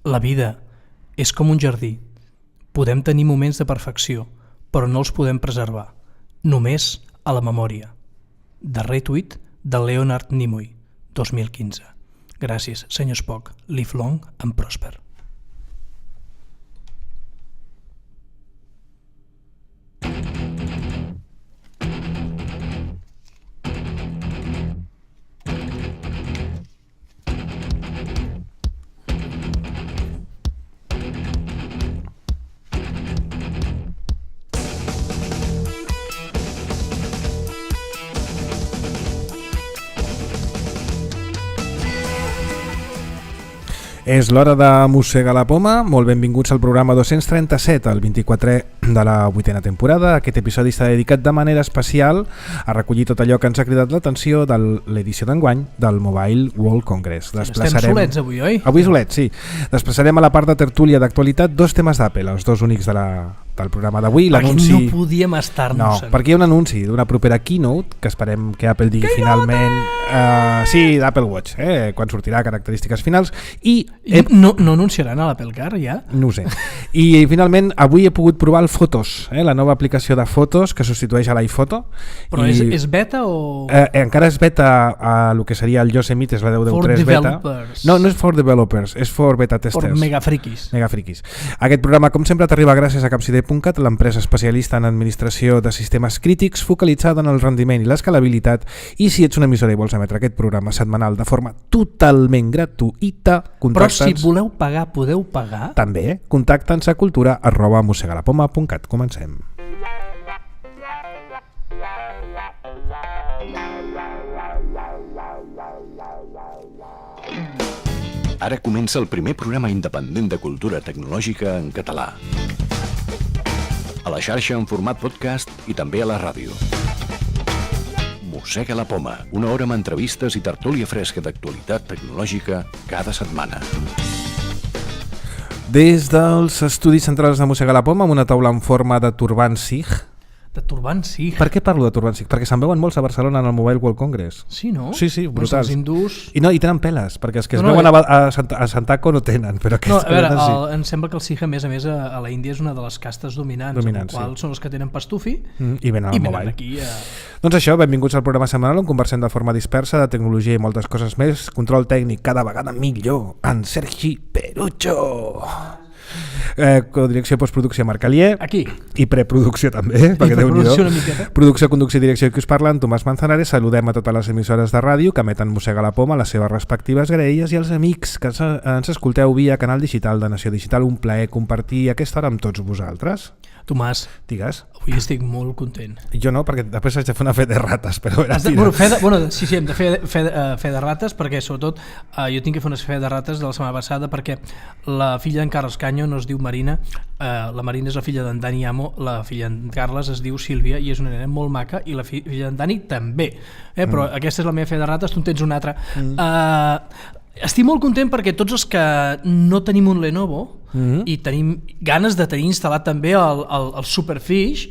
La vida és com un jardí. Podem tenir moments de perfecció, però no els podem preservar. Només a la memòria. Darrer tuit de Leonard Nimoy, 2015. Gràcies, senyor Spock. Live long and prosper. És l'hora de mossegar la poma. Molt benvinguts al programa 237, el 24è de la 8a temporada. Aquest episodi està dedicat de manera especial a recollir tot allò que ens ha cridat l'atenció de l'edició d'enguany del Mobile World Congress. Estem solets avui, oi? Avui solets, sí. Desplaçarem a la part de tertúlia d'actualitat dos temes d'Apple, els dos únics del programa d'avui. Perquè no podíem estar-nos. No, perquè hi ha un anunci d'una propera keynote que esperem que Apple digui finalment... sí, d'Apple Watch, quan sortirà, característiques finals. No anunciaran a l'Apple Car ja? No ho sé. I finalment avui he pogut provar el Fotos, la nova aplicació de fotos que substitueix a l'iPhoto. Però és beta o...? Encara és beta a el que seria el Yosemite, és la 10.3 beta. No és for developers, és for beta testers. For megafriquis. Aquest programa, com sempre, t'arriba gràcies a Capsider.cat, l'empresa especialista en administració de sistemes crítics focalitzada en el rendiment i l'escalabilitat. I si ets una emissora i vols emetre aquest programa setmanal de forma totalment gratuïta, però si voleu pagar, podeu pagar? També, contacta'ns a cultura@mossegalapoma.cat. Comencem. Ara comença el primer programa independent de cultura tecnològica en català. A la xarxa en format podcast i també a la ràdio. Mossega la poma, una hora amb entrevistes i tertúlia fresca d'actualitat tecnològica cada setmana. Des dels estudis centrals de Mossegar la poma, amb una taula en forma de turbant sig. De turbant sig? Per què parlo de turbant sig? Perquè se'n veuen molts a Barcelona en el Mobile World Congress. Sí, no? Sí, brutals. Els hindús... I tenen peles, perquè els que es veuen a Santaco no tenen. Però a veure, em sembla que el sig, a més, a la Índia és una de les castes dominants, el qual són els que tenen pastufi i venen al Mobile. Aquí Doncs això, benvinguts al programa setmanal on conversem de forma dispersa de tecnologia i moltes coses més. Control tècnic cada vegada millor, en Sergi Perucho. Codirecció, postproducció, Marc Alier. Aquí. I preproducció també, perquè Déu-n'hi-do. Producció, conducció i direcció que us parlen, Tomàs Manzanares. Saludem a totes les emissores de ràdio que emeten Mossega la poma, les seves respectives graelles, i els amics que ens escolteu via canal digital de Nació Digital. Un plaer compartir aquesta hora amb tots vosaltres. Tomàs, digues. Avui estic molt content. Jo no, perquè després haig de fer una fe de rates, però hem de fer de rates, perquè sobretot jo tinc que fer unes fe de rates de la setmana passada, perquè la filla d'en Carles Canyo no es diu Marina, la Marina és la filla d'en Dani Amo, la filla d'en Carles es diu Sílvia i és una nena molt maca, i la filla d'en Dani també, però aquesta és la meva fe de rates, tu en tens una altra. Estic molt content perquè tots els que no tenim un Lenovo i tenim ganes de tenir instal·lat també el Superfish,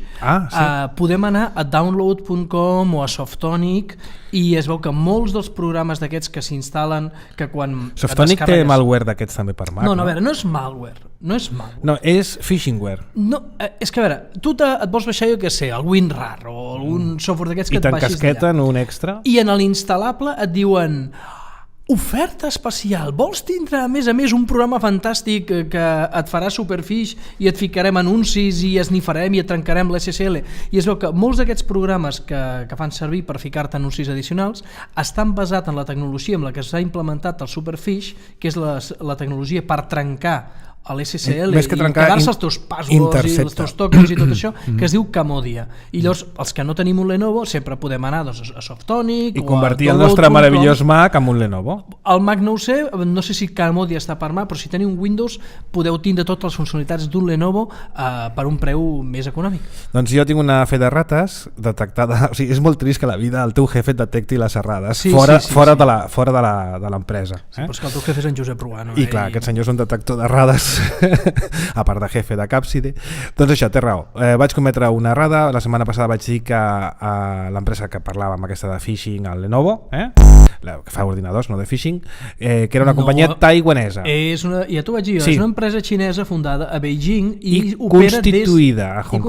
podem anar a download.com o a Softonic i es veu que molts dels programes d'aquests que s'instal·len, que quan Softonic té malware d'aquests també per Mac. No, a veure, no és malware. No, és phishingware. No, és que a veure, tu et vols baixar, jo què sé, el WinRAR o algun software d'aquests que et baixis d'allà. I t'encasqueten un extra. I en l'instal·lable et diuen... Oferta especial, vols tindre a més un programa fantàstic que et farà Superfish i et ficarem anuncis i esnifarem i et trencarem l'SSL, i es veu que molts d'aquests programes que fan servir per ficar-te anuncis addicionals estan basats en la tecnologia amb la que s'ha implementat el Superfish, que és la tecnologia per trencar a l'SSL i quedar-se els teus passwords i els teus tokens i tot això, que es diu Camodia. I llavors, els que no tenim un Lenovo sempre podem anar a Softonic i convertir el nostre meravellós Mac en un Lenovo. El Mac no ho sé, no sé si Camodia està per Mac, però si teniu un Windows podeu tindre totes les funcionalitats d'un Lenovo per un preu més econòmic. Doncs jo tinc una fe de rates detectada, o sigui, és molt trist que la vida el teu jefe et detecti les errades fora de l'empresa. Sí, però és que el teu jefe és en Josep Ruano. I clar, aquest senyor és un detector d'errades doncs, a part de jefe de Càpside, doncs això, té raó. Vaig cometre una errada, la setmana passada vaig dir que a l'empresa que parlàvem, aquesta de phishing, el Lenovo, que fa ordinadors, no de phishing, que era una companyia taiwanesa. Ja t'ho vaig dir, és una empresa xinesa fundada a Beijing i constituïda a Hong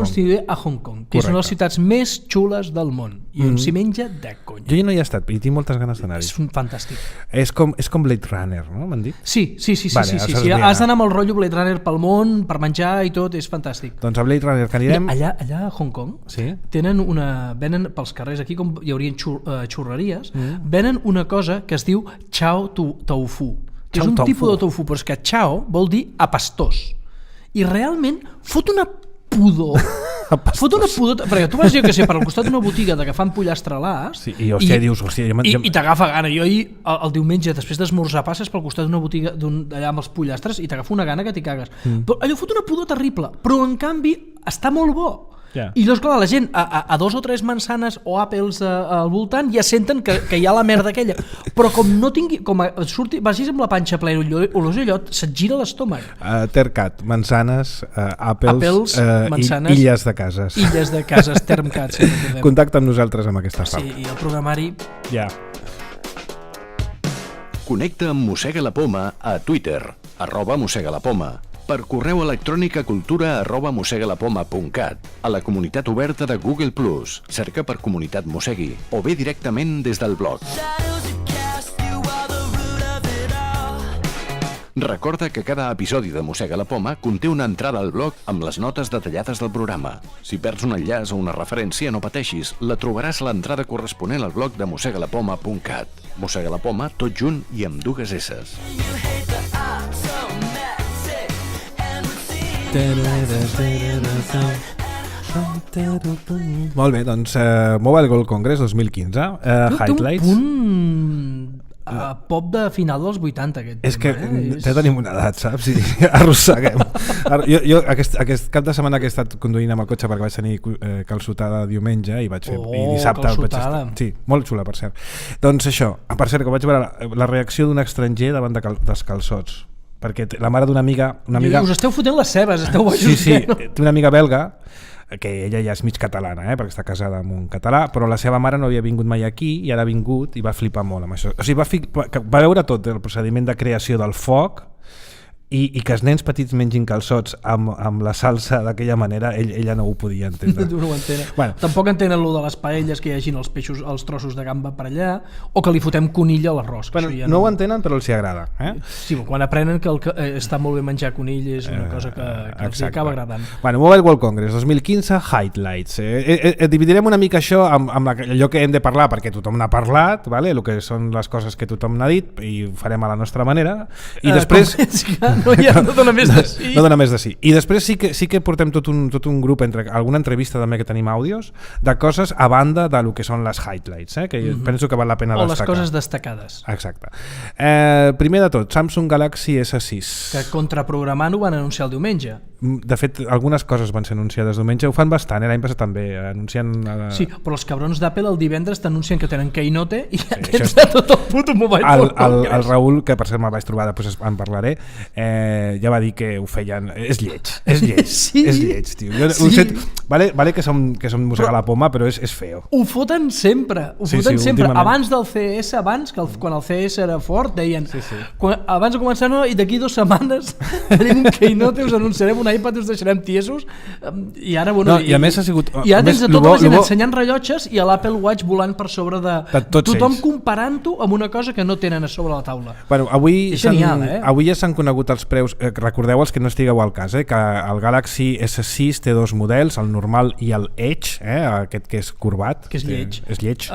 Kong, que és una de les ciutats més xules del món i on s'hi menja de conya. Jo ja no hi he estat i tinc moltes ganes d'anar-hi. És fantàstic. És com Blade Runner, no? M'han dit? Sí. Has d'anar amb el rotllo Blade Runner pel món, per menjar i tot, és fantàstic. Doncs a Blade Runner que anirem... Allà a Hong Kong venen pels carrers, aquí com hi haurien xurreries, venen una cosa que es diu Chow Tofu, que és un tipus de tofu, però és que Chow vol dir apastós. I realment fot una pudor, perquè tu vas, jo que sé, per al costat d'una botiga de que fan pollastrelars i t'agafa gana. Jo ahir, el diumenge, després d'esmorzar, passes pel costat d'una botiga allà amb els pollastres i t'agafa una gana que t'hi cagues. Però allò fot una pudor terrible, però en canvi està molt bo. I llavors, clar, la gent a 2 o 3 mansanes o àpels al voltant ja senten que hi ha la merda aquella, però com no tingui, vagis amb la panxa plena olors allò, se't gira l'estómac. Tercat, mansanes, àpels, mansanes, illes de cases. Illes de cases, Termcat. Contacta amb nosaltres amb aquesta pau. Sí, i el programari... Ja. Connecta amb Mossega la Poma a Twitter, @mossegalapoma. Per correu electrònic a cultura@mossegalapoma.cat, a la comunitat oberta de Google+, cerca per Comunitat Mossegui, o bé directament des del blog. Recorda que cada episodi de Mossega la Poma conté una entrada al blog amb les notes detallades del programa. Si perds un enllaç o una referència, no pateixis, la trobaràs a l'entrada corresponent al blog de mossegalapoma.cat. Mossega la Poma, tot junt i amb 2 S's. Molt bé, doncs Mobile World Congress 2015, highlights. Pop de final dels 80 aquest és que ja tenim una edat, saps? I arrosseguem. Jo aquest cap de setmana que he estat conduint amb el cotxe perquè vaig tenir calçotada diumenge i vaig fer i dissabte vaig estar. Sí, molt xula, per cert. Doncs això, per cert, que vaig veure la reacció d'un estranger davant dels calçots, perquè la mare d'una amiga... Us esteu fotent les cebes, esteu bojos. Sí, té una amiga belga, que ella ja és mig catalana, perquè està casada amb un català, però la seva mare no havia vingut mai aquí i ara ha vingut i va flipar molt amb això. O sigui, va veure tot el procediment de creació del foc i que els nens petits mengin calçots amb la salsa d'aquella manera, ella no ho podia entendre. No ho entenen. Bueno. Tampoc entenen lo de les paelles, que hi hagin els peixos, els trossos de gamba per allà, o que li fotem conill a l'arròs. Bueno, ja no ho entenen, però els hi agrada. Sí, quan aprenen que està molt bé menjar conill és una cosa que els acaba agradant. Bueno, Mobile World Congress 2015, highlights. Dividirem una mica això amb allò que hem de parlar, perquè tothom n'ha parlat, el que són les coses que tothom n'ha dit, i ho farem a la nostra manera, i després... No dona més de sí. No dona més de sí. I després sí que portem tot un grup, alguna entrevista també que tenim àudios, de coses a banda del que són les highlights, que penso que val la pena destacar. O les coses destacades. Exacte. Primer de tot, Samsung Galaxy S6. Que contraprogramant ho van anunciar el diumenge. De fet, algunes coses van ser anunciades diumenge, ho fan bastant, l'any passat també, anunciant... Sí, però els cabrons d'Apple el divendres t'anuncien que tenen Keynote i ja tens de tot el puto Mobile World Congress. El Raül, que per cert me'l vaig trobar, després en parlaré, ja va dir que ho feien... És lleig, sí. És lleig, tio. Vale que som Mossega la Poma, però és feo. Ho foten sempre, sempre. Abans del CS, quan el CS era fort, deien abans de començar, i d'aquí 2 setmanes tenim un Keynote, us anunciarem un iPad, us deixarem tiesos, i ara, i a més ha sigut... I ara tens tota la gent ensenyant rellotges i l'Apple Watch volant per sobre de tothom, comparant-ho amb una cosa que no tenen a sobre la taula. Bueno, avui ja s'han conegut els preus, recordeu els que no estigueu al cas, que el Galaxy S6 té 2 models, el normal i el Edge, aquest que és corbat. Que és lleig. És lleig.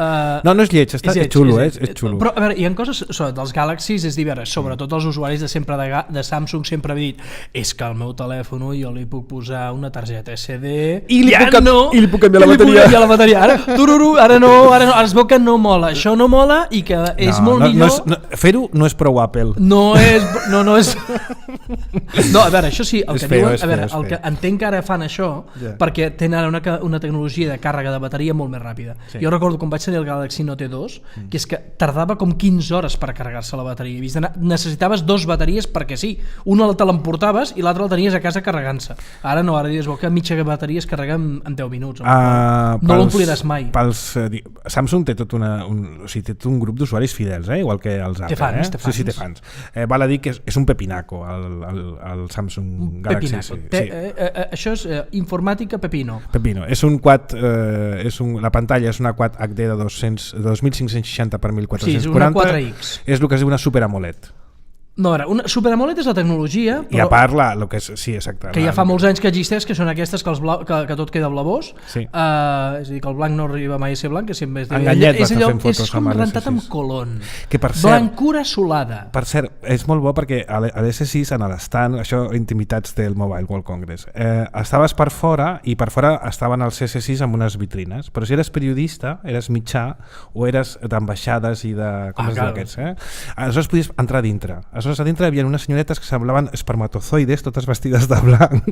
No és lleig, és xulo, és xulo. Però, a veure, hi ha coses dels Galaxys, és divers, sobretot els usuaris de sempre de Samsung sempre han dit, és que al meu telèfon jo li puc posar una targeta SD i li puc canviar la bateria. Ara es veu que no mola, això no mola i que és molt millor. Fer-ho no és prou Apple. No és No, a veure, això sí, el que diuen, a veure, el que entenc que ara fan això, perquè tenen ara una tecnologia de càrrega de bateria molt més ràpida. Jo recordo quan vaig tenir el Galaxy Note 2, que és que tardava com 15 hores per carregar-se la bateria. Necessitaves 2 bateries perquè sí, una te l'emportaves i l'altra la tenies a casa carregant-se. Ara no, ara dius que mitja bateria es carrega en 10 minuts. No l'ompliràs mai. Samsung té tot un grup d'usuaris fidels, igual que els Apple. Té fans. Sí, té fans. Val a dir que és un pepinaco el Samsung Galaxy. Això és informàtica pepino. És un quad, la pantalla és una Quad HD de 2560 x 1440. Sí, és una 4X. És el que es diu una Super AMOLED. No, ara, una Super AMOLED és la tecnologia, però i a part el que és, sí, exacte, que ja fa molts anys que existeix, que són aquestes que tot queda blavós, és a dir, que el blanc no arriba mai a ser blanc, que sempre enganyet va estar fent fotos, és com rentat amb colon, blancura solada. Per cert, és molt bo perquè a l'S6 en l'estant, això intimitats del Mobile World Congress, estaves per fora i per fora estaven els S6 amb unes vitrines, però si eres periodista, eres mitjà o eres d'ambaixades i de coses d'aquests, aleshores podies entrar dintre. Aleshores a dintre hi havia unes senyoretes que semblaven espermatozoides, totes vestides de blanc.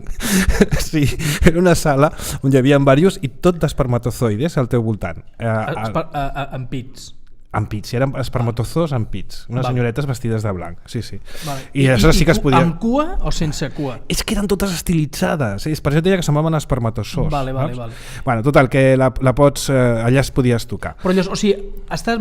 Sí, era una sala on hi havia diversos i tot d'espermatozoides al teu voltant. Amb pits. Amb pits, eren espermatozoos amb pits, unes senyoretes vestides de blanc, sí. Vale. I aleshores sí que es podia... Amb cua o sense cua? És que eren totes estilitzades, per això deia que semblaven espermatozoos. Vale. Bueno, total, que la pots, allà es podies tocar. Però llavors, o sigui,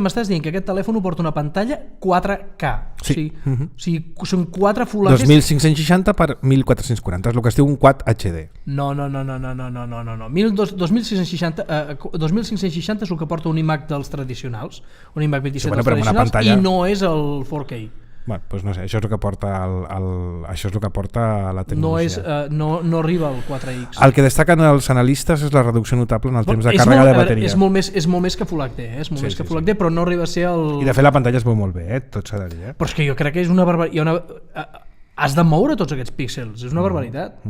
m'estàs dient que aquest telèfon porta una pantalla 4K, sí. O sigui, són 4 Full HD... 2560 x 1440, és el que es diu un Quad HD. No. 2560 és el que porta un iMac dels tradicionals, un iMac 27 dels tradicionals, i no és el 4K. Bueno, doncs no sé, això és el que porta la tecnologia. No arriba al 4X. El que destaquen els analistes és la reducció notable en el temps de càrrega de bateria. És molt més que Full HD, és molt més que Full HD, però no arriba a ser el... I de fet la pantalla es veu molt bé, tot s'ha de dir. Però és que jo crec que és una barbaritat. Has de moure tots aquests píxels, és una barbaritat.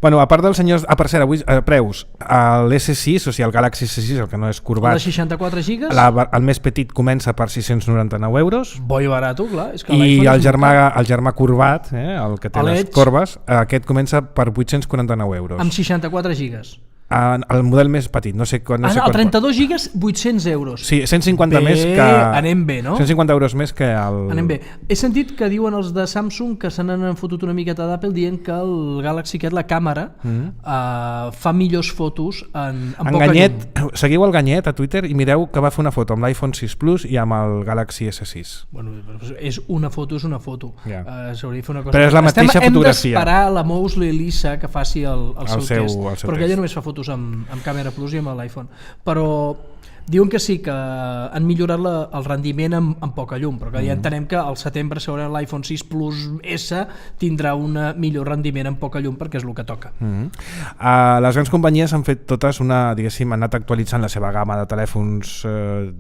Bueno, a part dels senyors... per cert, avui preus, l'S6, o sigui, el Galaxy S6, el que no és curvat... El de 64 gigas? El més petit comença per 699 euros. Bo i barat, clar. És que I el germà curvat, el que té les corbes, aquest comença per 849 euros. Amb 64 gigas. El model més petit, no sé quan... El 32 gigas, 800 euros. Sí, 150 més que... Anem bé, no? 150 euros més que el... Anem bé. He sentit que diuen els de Samsung que se n'han fotut una miqueta d'Apple dient que el Galaxy aquest, la càmera, fa millors fotos en poca llum. Seguiu el Ganyet a Twitter i mireu que va fer una foto amb l'iPhone 6 Plus i amb el Galaxy S6. Bueno, és una foto. S'hauria de fer una cosa... Però és la mateixa fotografia. Hem d'esperar la Mosley Lisa que faci el seu test, però que ella només fa fotos amb càmera plus i amb l'iPhone, però diuen que sí, que han millorat el rendiment amb poca llum, però que ja entenem que al setembre segurament l'iPhone 6 Plus S tindrà un millor rendiment amb poca llum perquè és el que toca. Les grans companyies han fet totes han anat actualitzant la seva gamma de telèfons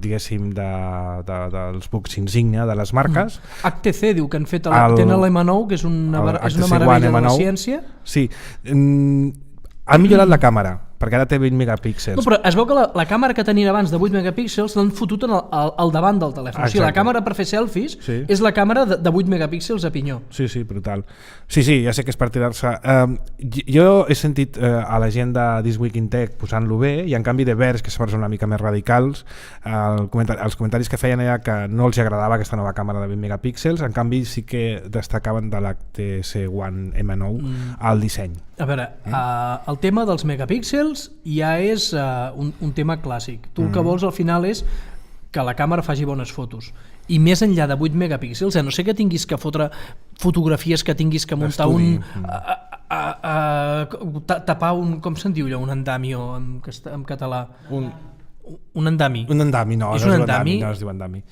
dels bucs insígnia de les marques. HTC diu que han fet tenen l'M9, que és una meravella de la ciència. Sí, han millorat la càmera perquè ara té 20 megapíxels. No, però es veu que la càmera que tenien abans de 8 megapíxels l'han fotut al davant del telèfon. O sigui, la càmera per fer selfies és la càmera de 8 megapíxels a pinyó. Sí, brutal. Sí, ja sé que és per tirar-se. Jo he sentit a la gent de This Week in Tech posant-lo bé, i en canvi de Verge, que són una mica més radicals, els comentaris que feien era que no els agradava aquesta nova càmera de 20 megapíxels, en canvi sí que destacaven de l'HTC One M9 el disseny. A veure, el tema dels megapíxels ja és un tema clàssic. Tu el que vols al final és que la càmera faci bones fotos, i més enllà de 8 megapíxels, a no ser que tinguis que fotre fotografies, que tinguis que muntar tapar un, com se'n diu allò, un andamio en català, un andami. Un andami, no es diu andami.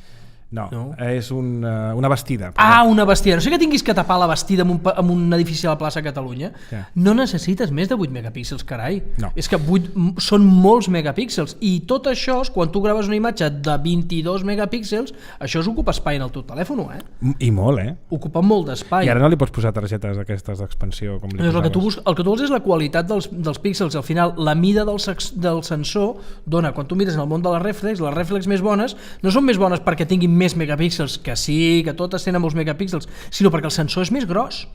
No, és una bastida. Una bastida. No sé que tinguis que tapar la bastida amb un edifici a la plaça Catalunya. No necessites més de 8 megapíxels, carai. És que 8 són molts megapíxels, i tot això, quan tu graves una imatge de 22 megapíxels, això ocupa espai en el teu telèfon, I molt, Ocupa molt d'espai. I ara no li pots posar targetes d'aquestes d'expansió com li posaves. El que tu vols és la qualitat dels píxels. Al final, la mida del sensor dona, quan tu mires en el món de les reflex més bones no són més bones perquè tinguin més megapíxels, que sí, que totes tenen molts megapíxels, sinó perquè el sensor és més gros,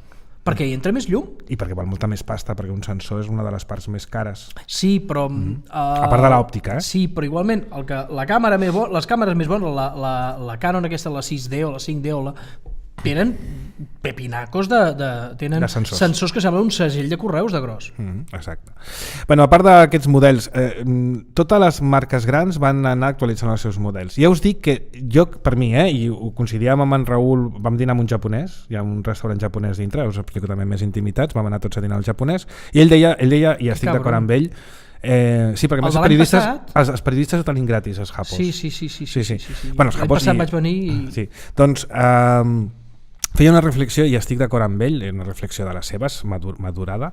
perquè hi entra més llum. I perquè val molta més pasta, perquè un sensor és una de les parts més cares. Sí, però... A part de l'òptica, Sí, però igualment, les càmeres més bones, la Canon aquesta, la 6D o la 5D o la... tenen pepinacos tenen sensors que semblen un segell de correus de gros. Exacte. Bueno, a part d'aquests models, totes les marques grans van anar actualitzant els seus models. Ja us dic que jo, per mi, i ho coincidíem amb en Raül, vam dinar amb un japonès, hi ha un restaurant japonès dintre, us explico també més intimitats, vam anar tots a dinar al japonès, i ell deia i estic d'acord amb ell, sí, perquè més els periodistes ho tenim gratis, els japos. Sí. Bueno, l'any passat vaig venir i... Sí, doncs... feia una reflexió, i estic d'acord amb ell, una reflexió de les seves, madurada.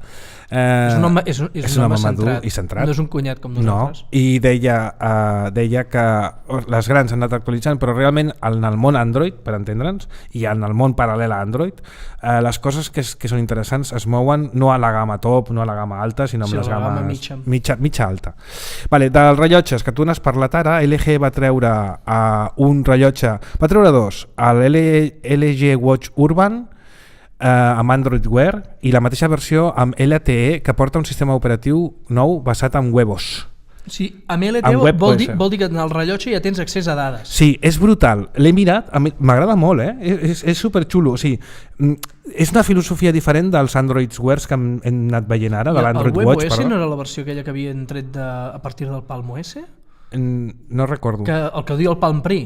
És un home madur i centrat. No és un cunyat com nosaltres. No, i deia que les grans han anat actualitzant, però realment en el món Android, per entendre'ns, i en el món paral·lel a Android, les coses que són interessants es mouen no a la gamma top, no a la gamma alta, sinó amb les gammes mitja alta. Vale, dels rellotges que tu n'has parlat ara, LG va treure un rellotge, va treure dos, l'LG Watch Urban amb Android Wear i la mateixa versió amb LTE, que porta un sistema operatiu nou basat en Webos. Sí, amb LTE vol dir que en el rellotge ja tens accés a dades. Sí, és brutal, l'he mirat, m'agrada molt, és superxulo, o sigui, és una filosofia diferent dels Android Wear que hem anat veient ara, de l'Android Watch. El WebOS no era la versió aquella que havien tret a partir del Palm OS? No recordo. El que diu el Palm Pre.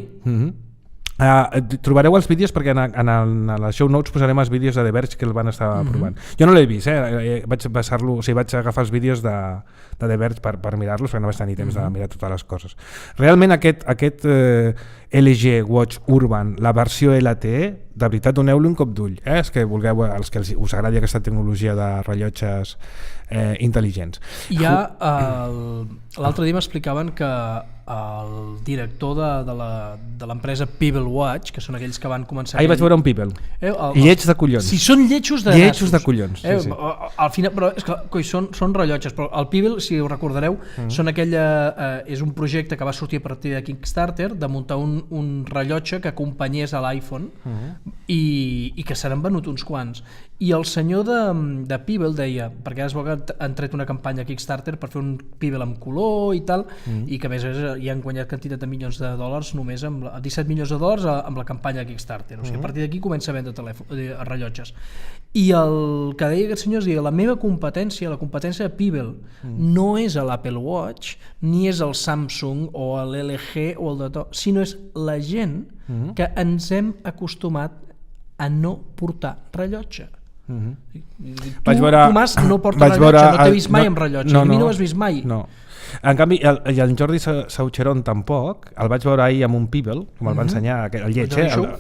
Trobareu els vídeos perquè en les show notes posarem els vídeos de The Verge que el van estar provant. Jo no l'he vist, vaig agafar els vídeos de The Verge per mirar-los, perquè no vaig tenir temps de mirar totes les coses. Realment aquest LG Watch Urban, la versió LTE, de veritat doneu-li un cop d'ull, els que vulgueu, els que us agradi aquesta tecnologia de rellotges intel·ligents. L'altre dia m'explicaven que el director de l'empresa Pebble Watch, que són aquells que van començar... Ahir vaig veure un Pebble, lleig de collons. Si són lletjos de nassos. De collons, sí. Al final, però és que són rellotges, però el Pebble, si ho recordareu, és un projecte que va sortir a partir de Kickstarter, de muntar un rellotge que acompanyés a l'iPhone i que se n'han venut uns quants. I el senyor de Pebble deia, perquè es veu que han tret una campanya a Kickstarter per fer un Pebble amb color i tal, i que a més hi han guanyat quantitat de milions de dòlars només amb 17 milions de dòlars amb la campanya de Kickstarter. O sigui, a partir d'aquí comença a vendre rellotges. I el que deia aquest senyor és dir, la meva competència, la competència de Pebble, no és l'Apple Watch, ni és el Samsung o l'LG o el de sinó és la gent que ens hem acostumat a no portar rellotge. Tomàs, no porta rellotge, no t'he vist mai amb rellotge, a mi no ho has vist mai. No. En canvi, el Jordi Saucheron tampoc, el vaig veure ahir amb un Pebble, com el va ensenyar, el lleig,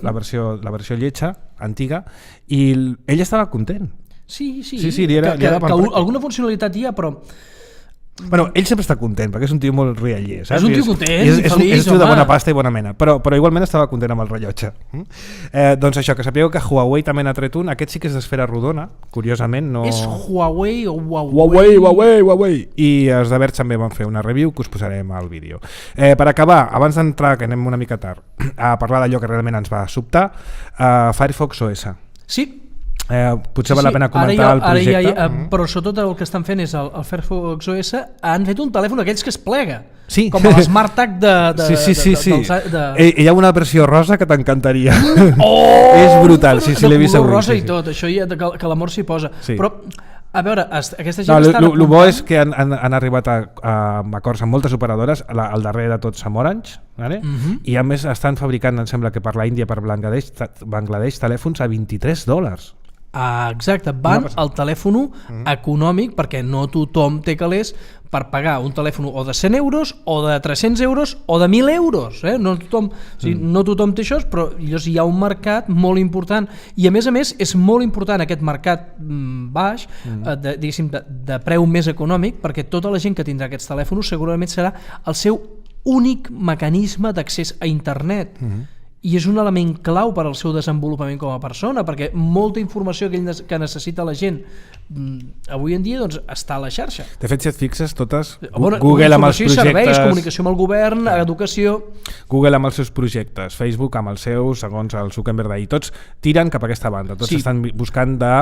la versió lletja, antiga, i ell estava content. Sí, que alguna funcionalitat hi ha, però... Bueno, ell sempre està content, perquè és un tio molt rialler, saps? És un tio content, és un tio de bona pasta i bona mena, però igualment estava content amb el rellotge. Doncs això, que sapigueu que Huawei també n'ha tret un, aquest sí que és d'esfera rodona, curiosament. No... És Huawei o Huawei? Huawei. I els de Verge també van fer una review que us posarem al vídeo. Per acabar, abans d'entrar, que anem una mica tard, a parlar d'allò que realment ens va sobtar, Firefox OS. Sí. Potser val la pena comentar el projecte. Però sobretot el que estan fent és el Firefox OS, han fet un telèfon d'aquells que es plega, com l'Smart Tag Sí. Hi ha una versió rosa que t'encantaria. És brutal, sí, l'he vist avui. Rosa i tot, això que l'amor s'hi posa. Però a veure, aquesta gent està... El bo és que han arribat a acords amb moltes operadores, el darrer de tots amb Orange, i a més estan fabricant, em sembla que per la Índia, per Bangladesh, telèfons a $23. Exacte, van al telèfon econòmic, perquè no tothom té calés per pagar un telèfon o de 100 euros o de 300 euros o de 1.000 euros. No tothom té això, però hi ha un mercat molt important, i a més és molt important aquest mercat baix, de preu més econòmic, perquè tota la gent que tindrà aquests telèfons segurament serà el seu únic mecanisme d'accés a internet. i és un element clau per al seu desenvolupament com a persona, perquè molta informació que necessita la gent avui en dia doncs, està a la xarxa. De fet, si et fixes, totes Google amb els projectes... serveis, comunicació amb el govern, educació... Google amb els seus projectes, Facebook amb els seus, segons el Zuckerberg d'ahir, tots tiren cap a aquesta banda, tots estan buscant de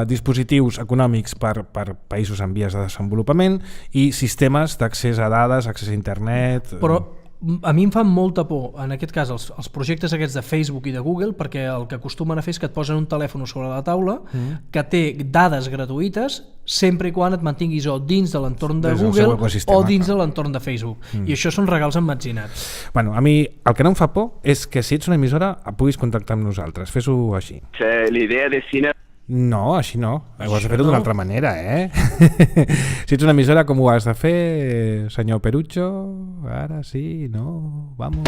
dispositius econòmics per països en vies de desenvolupament i sistemes d'accés a dades, accés a internet... Però a mi em fan molta por, en aquest cas, els projectes aquests de Facebook i de Google, perquè el que acostumen a fer és que et posen un telèfon sobre la taula que té dades gratuïtes sempre i quan et mantinguis o dins de l'entorn de Google o dins de l'entorn de Facebook. I això són regals emmetzinats. Bueno, a mi el que no em fa por és que si ets una emissora puguis contactar amb nosaltres. Fes-ho així. L'idea de cine... No, així no. Ho has de fer d'una altra manera, Si ets una emissora, com ho has de fer, senyor Perucho? Ara sí, no, vamos.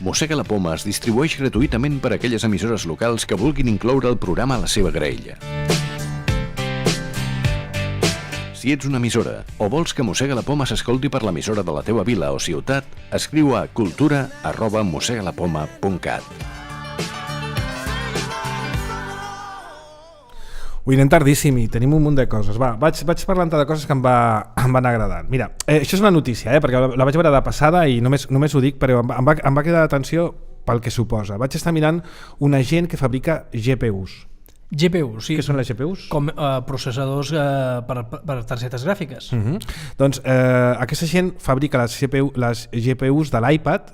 Mossega la Poma es distribueix gratuïtament per a aquelles emissores locals que vulguin incloure el programa a la seva graella. Si ets una emissora o vols que Mossega la Poma s'escolti per l'emissora de la teva vila o ciutat, escriu a cultura@mossegalapoma.cat. Ho anem tardíssim i tenim un munt de coses. Va, vaig parlant de coses que em van agradant. Mira, això és una notícia, perquè la vaig veure de passada i només ho dic, però em va cridar l'atenció pel que suposa. Vaig estar mirant una gent que fabrica GPUs. GPUs, sí. Què són les GPUs? Com processadors per targetes gràfiques. Doncs aquesta gent fabrica les GPUs de l'iPad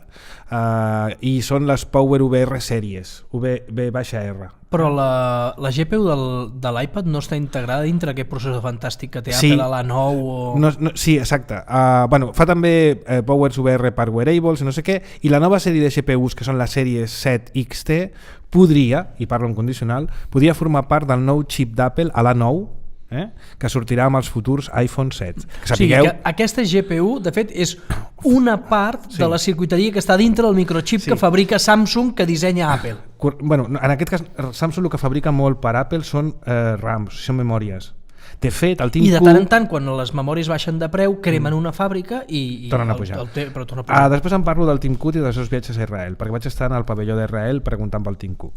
i són les Power VR Series, V-R. Però la GPU de l'iPad no està integrada dintre aquest processor fantàstic que té Apple a l'A9 o... Sí, exacte. Fa també Powers VR per wearables i no sé què, i la nova sèrie de GPUs, que són la sèrie 7 XT, podria, i parlo en condicional, podria formar part del nou xip d'Apple a l'A9, que sortirà amb els futurs iPhone 7. O sigui, aquesta GPU, de fet, és una part de la circuiteria que està dintre del microchip que fabrica Samsung, que dissenya Apple. Bueno, en aquest cas, Samsung el que fabrica molt per Apple són RAMs, són memòries. De fet, el Tim Cook... I de tant en tant, quan les memòries baixen de preu, cremen una fàbrica i tornen a pujar. Però torna a pujar. Després em parlo del Tim Cook i dels seus viatges a Israel, perquè vaig estar al pavelló d'Israel preguntant pel Tim Cook.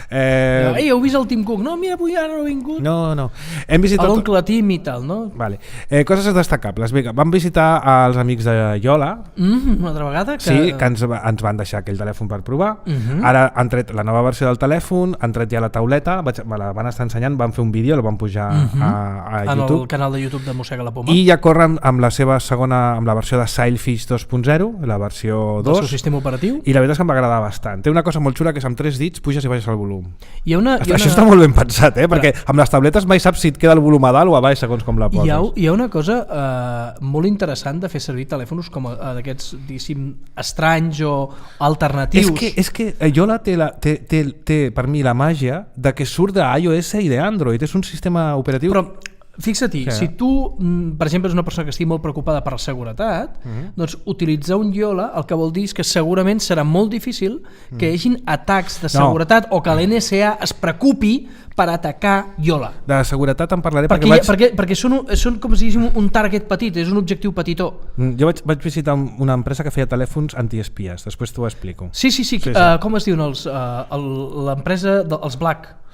Heu vist el Tim Cook? No, mira, avui ara no ha vingut. No. Hem visitat... L'oncle Tim i tal, no? Vale. Coses destacables. Vam visitar els amics de Yola. Una altra vegada? Sí, que ens van deixar aquell telèfon per provar. Ara han tret la nova versió del telèfon, han tret ja la tauleta, me la van estar ensenyant, van fer un vídeo, el van pujar a YouTube. En el canal de YouTube de Mossega la Poma. I ja corren amb la seva segona, amb la versió de Sailfish 2.0, la versió 2. Del seu sistema operatiu. I la veritat és que em va agradar bastant. Té una cosa molt xula que és amb 3 dits puges i baixes el volum. Això està molt ben pensat, perquè amb les tabletes mai saps si et queda el volum a dalt o a baix segons com la poses. Hi ha una cosa molt interessant de fer servir telèfons com d'aquests, diguéssim, estranys o alternatius. És que Yola té per mi la màgia de que surt d'iOS i d'Android. És un sistema operatiu... Però fixa-t'hi, si tu, per exemple, és una persona que estigui molt preocupada per la seguretat, doncs utilitzar un Yola el que vol dir és que segurament serà molt difícil que hi hagin atacs de seguretat o que l'NSA es preocupi per atacar Yola. De seguretat en parlaré perquè són com si diguéssim un target petit, és un objectiu petitó. Jo vaig visitar una empresa que feia telèfons antiespies, després t'ho explico. Sí. Com es diuen l'empresa dels Black?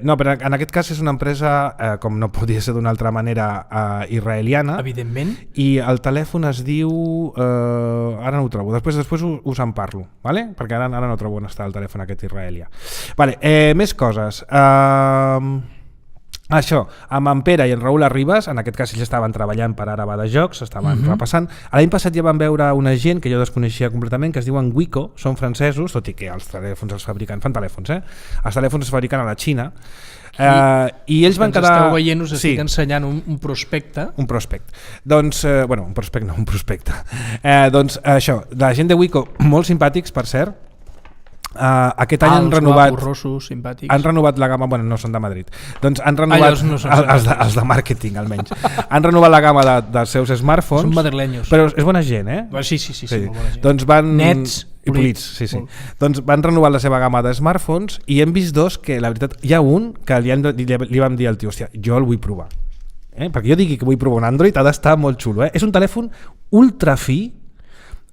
No, però en aquest cas és una empresa, com no podia ser d'una altra manera, israeliana. Evidentment. I el telèfon es diu... ara no ho trobo, després us en parlo, vale? Perquè ara no trobo on està el telèfon aquest israelià. Vale, més coses. Això, amb en Pere i en Raül Arribas, en aquest cas ells estaven treballant per Ara va de Jocs, estaven repassant. L'any passat ja van veure una gent que jo desconeixia completament, que es diuen Wiko, són francesos, tot i que els telèfons els fabriquen, fan telèfons, els telèfons es fabriquen a la Xina, i ells van quedar... Esteu veient, us estic ensenyant un prospecte. Un prospecte. Doncs, un prospecte. Doncs això, la gent de Wiko, molt simpàtics, per cert. Aquest any han renovat rossos, simpàtics. Han renovat la gamma, no són de Madrid, doncs han renovat els de màrqueting almenys han renovat la gamma dels seus smartphones. Són madrilenyos, però és bona gent, Sí, molt bona gent. Doncs van... Nets i polits, sí. Doncs van renovar la seva gamma de smartphones i hem vist dos que la veritat, hi ha un que li vam dir al tio, hòstia, jo el vull provar. perquè jo digui que vull provar un Android ha d'estar molt xulo. És un telèfon ultra fi,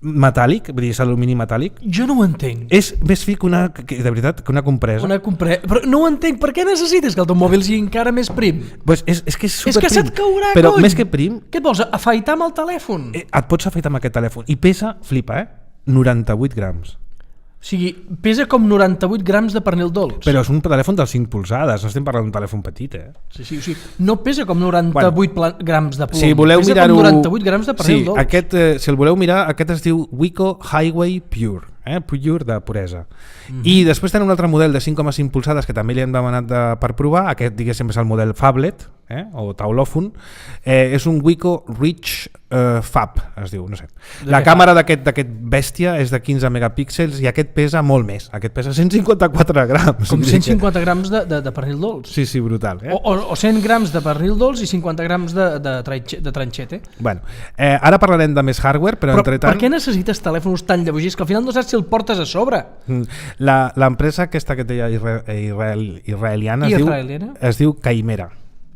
metàl·lic, vull dir, és alumini metàl·lic. Jo no ho entenc. És més fi que de veritat, que una compresa. Però no ho entenc, per què necessites que el teu mòbil sigui encara més prim? Pues és que és superprim. És que se't caurà, però més que prim... Què et vols, afaitar amb el telèfon? Et pots afaitar amb aquest telèfon. I pesa, flipa, 98 grams. O sigui, pesa com 98 grams de pernil dolç. Però és un telèfon de 5 polzades, no estem parlant d'un telèfon petit, Sí, o sigui, no pesa com 98 grams de plom. Si voleu pesa mirar-ho... com 98 grams de pernil dolç. Si el voleu mirar, aquest es diu Wiko Highway Pure, Pure de puresa. I després tenen un altre model de 5,5 polzades que també li hem demanat per provar, aquest diguéssim és el model Phablet, o taulòfon, és un Wiko Rich Fab, es diu, no sé. La càmera d'aquest bèstia és de 15 megapíxels i aquest pesa molt més, aquest pesa 154 grams. Com 150 grams de pernil dolç. Sí, brutal. O 100 grams de pernil dolç i 50 grams de tranxete. Bueno, ara parlarem de més hardware, però entretant... Per què necessites telèfons tan lleugers que al final no saps si el portes a sobre? L'empresa aquesta que deia israeliana es diu Caimera.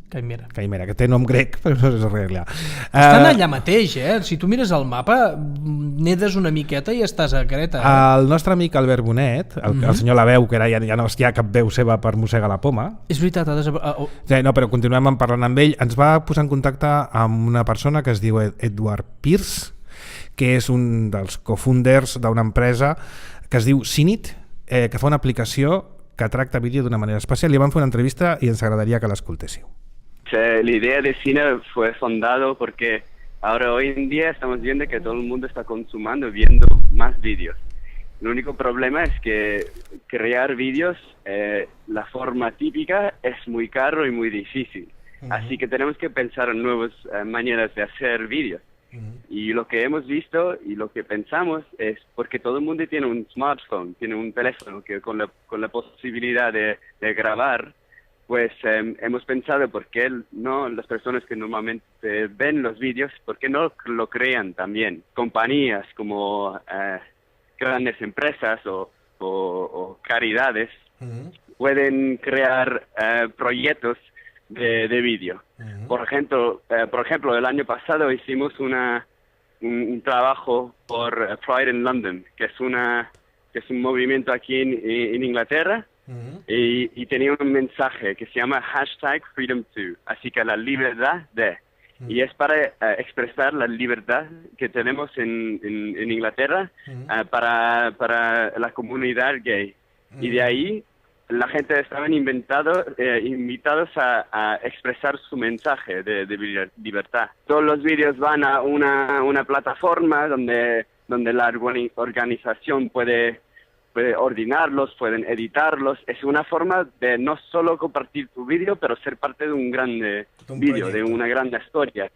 Caimera, que té nom grec, però no és israelià. Estan allà mateix, Si tu mires el mapa, nedes una miqueta i estàs a Creta. El nostre amic Albert Bonet, el senyor La Veu, que ara ja no hi ha cap veu seva per mossegar la poma. És veritat, no, però continuem parlant amb ell. Ens va posar en contacte amb una persona que es diu Edward Pierce, que és un dels cofunders d'una empresa que es diu Cinit, que fa una aplicació que tracta vídeo d'una manera especial. Li vam fer una entrevista i ens agradaria que l'escoltéssiu. La idea de cine fue fundado porque ahora hoy en día estamos viendo que todo el mundo está viendo más vídeos. El único problema es que crear vídeos, la forma típica es muy caro y muy difícil. Así que tenemos que pensar en nuevas maneras de hacer vídeos. Y lo que hemos visto y lo que pensamos es porque todo el mundo tiene un smartphone, tiene un teléfono que con la posibilidad de grabar, pues hemos pensado por qué no las personas que normalmente ven los vídeos, por qué no lo crean también. Compañías como grandes empresas o caridades pueden crear proyectos de vídeo. Por ejemplo, el año pasado hicimos un trabajo por Pride in London, que es un movimiento aquí en Inglaterra. Y tenía un mensaje que se llama #Freedom2, así que la libertad de. Y es para expresar la libertad que tenemos en Inglaterra para la comunidad gay. Y de ahí la gente estaban invitados a expresar su mensaje de libertad. Todos los vídeos van a una plataforma donde la organización puede ordenarlos, pueden editarlos. Es una forma de no solo compartir tu vídeo, pero ser parte de un grande vídeo, de una gran historia.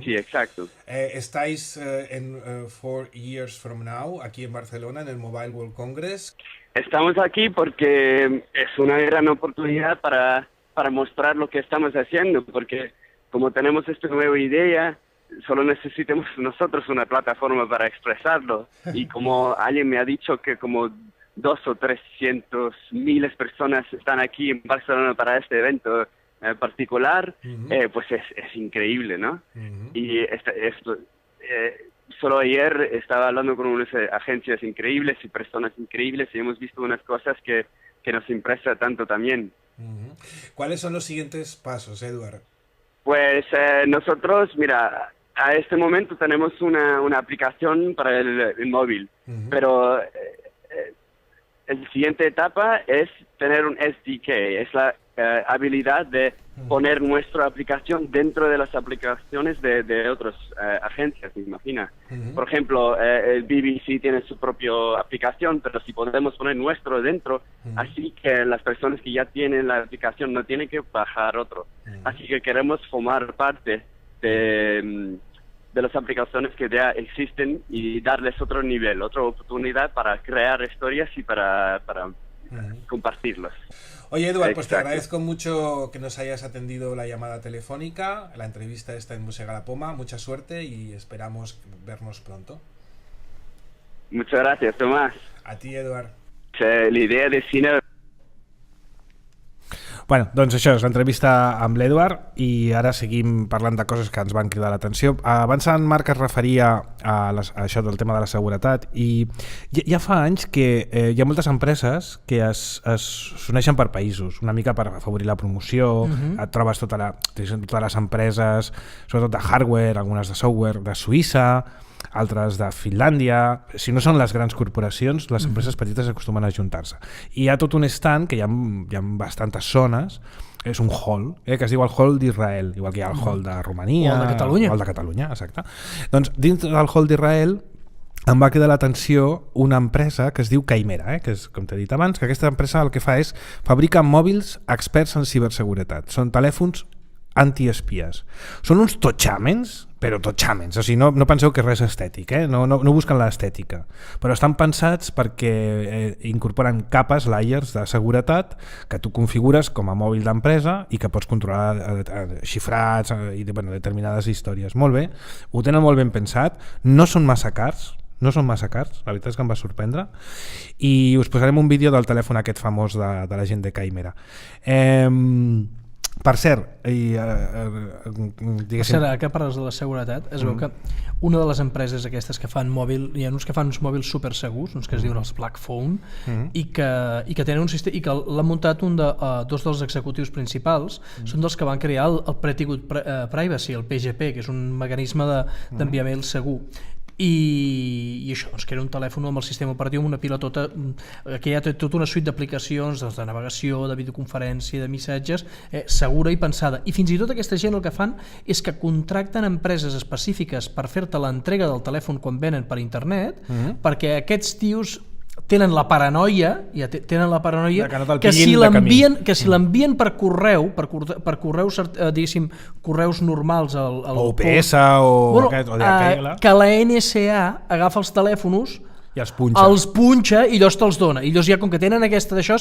Sí, exacto. Estáis en 4 Years From Now, aquí en Barcelona, en el Mobile World Congress. Estamos aquí porque es una gran oportunidad para mostrar lo que estamos haciendo, porque como tenemos esta nueva idea, solo necesitamos nosotros una plataforma para expresarlo. Y como alguien me ha dicho que como 200,000 o 300,000 personas están aquí en Barcelona para este evento particular, pues es increíble, ¿no? Y solo ayer estaba hablando con unas agencias increíbles y personas increíbles y hemos visto unas cosas que nos impresa tanto también. ¿Cuáles son los siguientes pasos, Edward? Pues nosotros, mira, a este momento tenemos una aplicación para el móvil, pero la siguiente etapa es tener un SDK, es la habilidad de poner nuestra aplicación dentro de las aplicaciones de otras agencias, me imagino. Por ejemplo, el BBC tiene su propia aplicación, pero si podemos poner nuestro dentro, así que las personas que ya tienen la aplicación no tienen que bajar otro. Así que queremos formar parte de las aplicaciones que ya existen y darles otro nivel, otra oportunidad para crear historias y para compartirlas. Oye, Edward, pues te agradezco mucho que nos hayas atendido la llamada telefónica, la entrevista está en Mossega la Poma, mucha suerte y esperamos vernos pronto. Muchas gracias, Tomás. A ti, Edward. La idea de cine... Bueno, doncs això és l'entrevista amb l'Eduard i ara seguim parlant de coses que ens van cridar l'atenció. Abans en Marc es referia a això del tema de la seguretat i ja fa anys que hi ha moltes empreses que s'uneixen per països, una mica per afavorir la promoció. Et trobes totes les empreses, sobretot de hardware, algunes de software, de Suïssa, altres de Finlàndia. Si no són les grans corporacions, les empreses petites acostumen a ajuntar-se. I hi ha tot un stand que hi ha bastantes zones, és un hall, que es diu el hall d'Israel, igual que hi ha el hall de Romania o el de Catalunya. O el de Catalunya, exacte. Doncs dins del hall d'Israel em va cridar l'atenció una empresa que es diu Caimera, que és, com t'he dit abans, que aquesta empresa el que fa és fabricar mòbils experts en ciberseguretat. Són telèfons antiespies. Són uns totxàmens, però totxàmens, o sigui, no penseu que res estètic, no busquen l'estètica, però estan pensats perquè incorporen capes, layers de seguretat que tu configures com a mòbil d'empresa i que pots controlar xifrats i determinades històries. Molt bé, ho tenen molt ben pensat, no són massa cars, la veritat és que em va sorprendre, i us posarem un vídeo del telèfon aquest famós de la gent de Caimera. Per cert, que parles de la seguretat, es veu que una de les empreses aquestes que fan mòbil, hi ha uns que fan uns mòbils super segurs, uns que es diuen els Black Phone, i que tenen un sistema, i que l'han muntat dos dels executius principals, són dels que van crear el Pretty Good Privacy, el PGP, que és un mecanisme d'enviament segur. I això, que era un telèfon amb el sistema operatiu, amb una pila tota, que hi ha tota una suite d'aplicacions de navegació, de videoconferència, de missatges, segura i pensada. I fins i tot aquesta gent el que fan és que contracten empreses específiques per fer-te l'entrega del telèfon quan venen per internet, perquè aquests tios tenen la paranoia que si l'envien per correu, per correus, diguéssim, correus normals o UPS o DHL, que la NSA agafa els telèfons i els punxa i llavors te'ls dona, i llavors ja com que tenen aquesta d'això,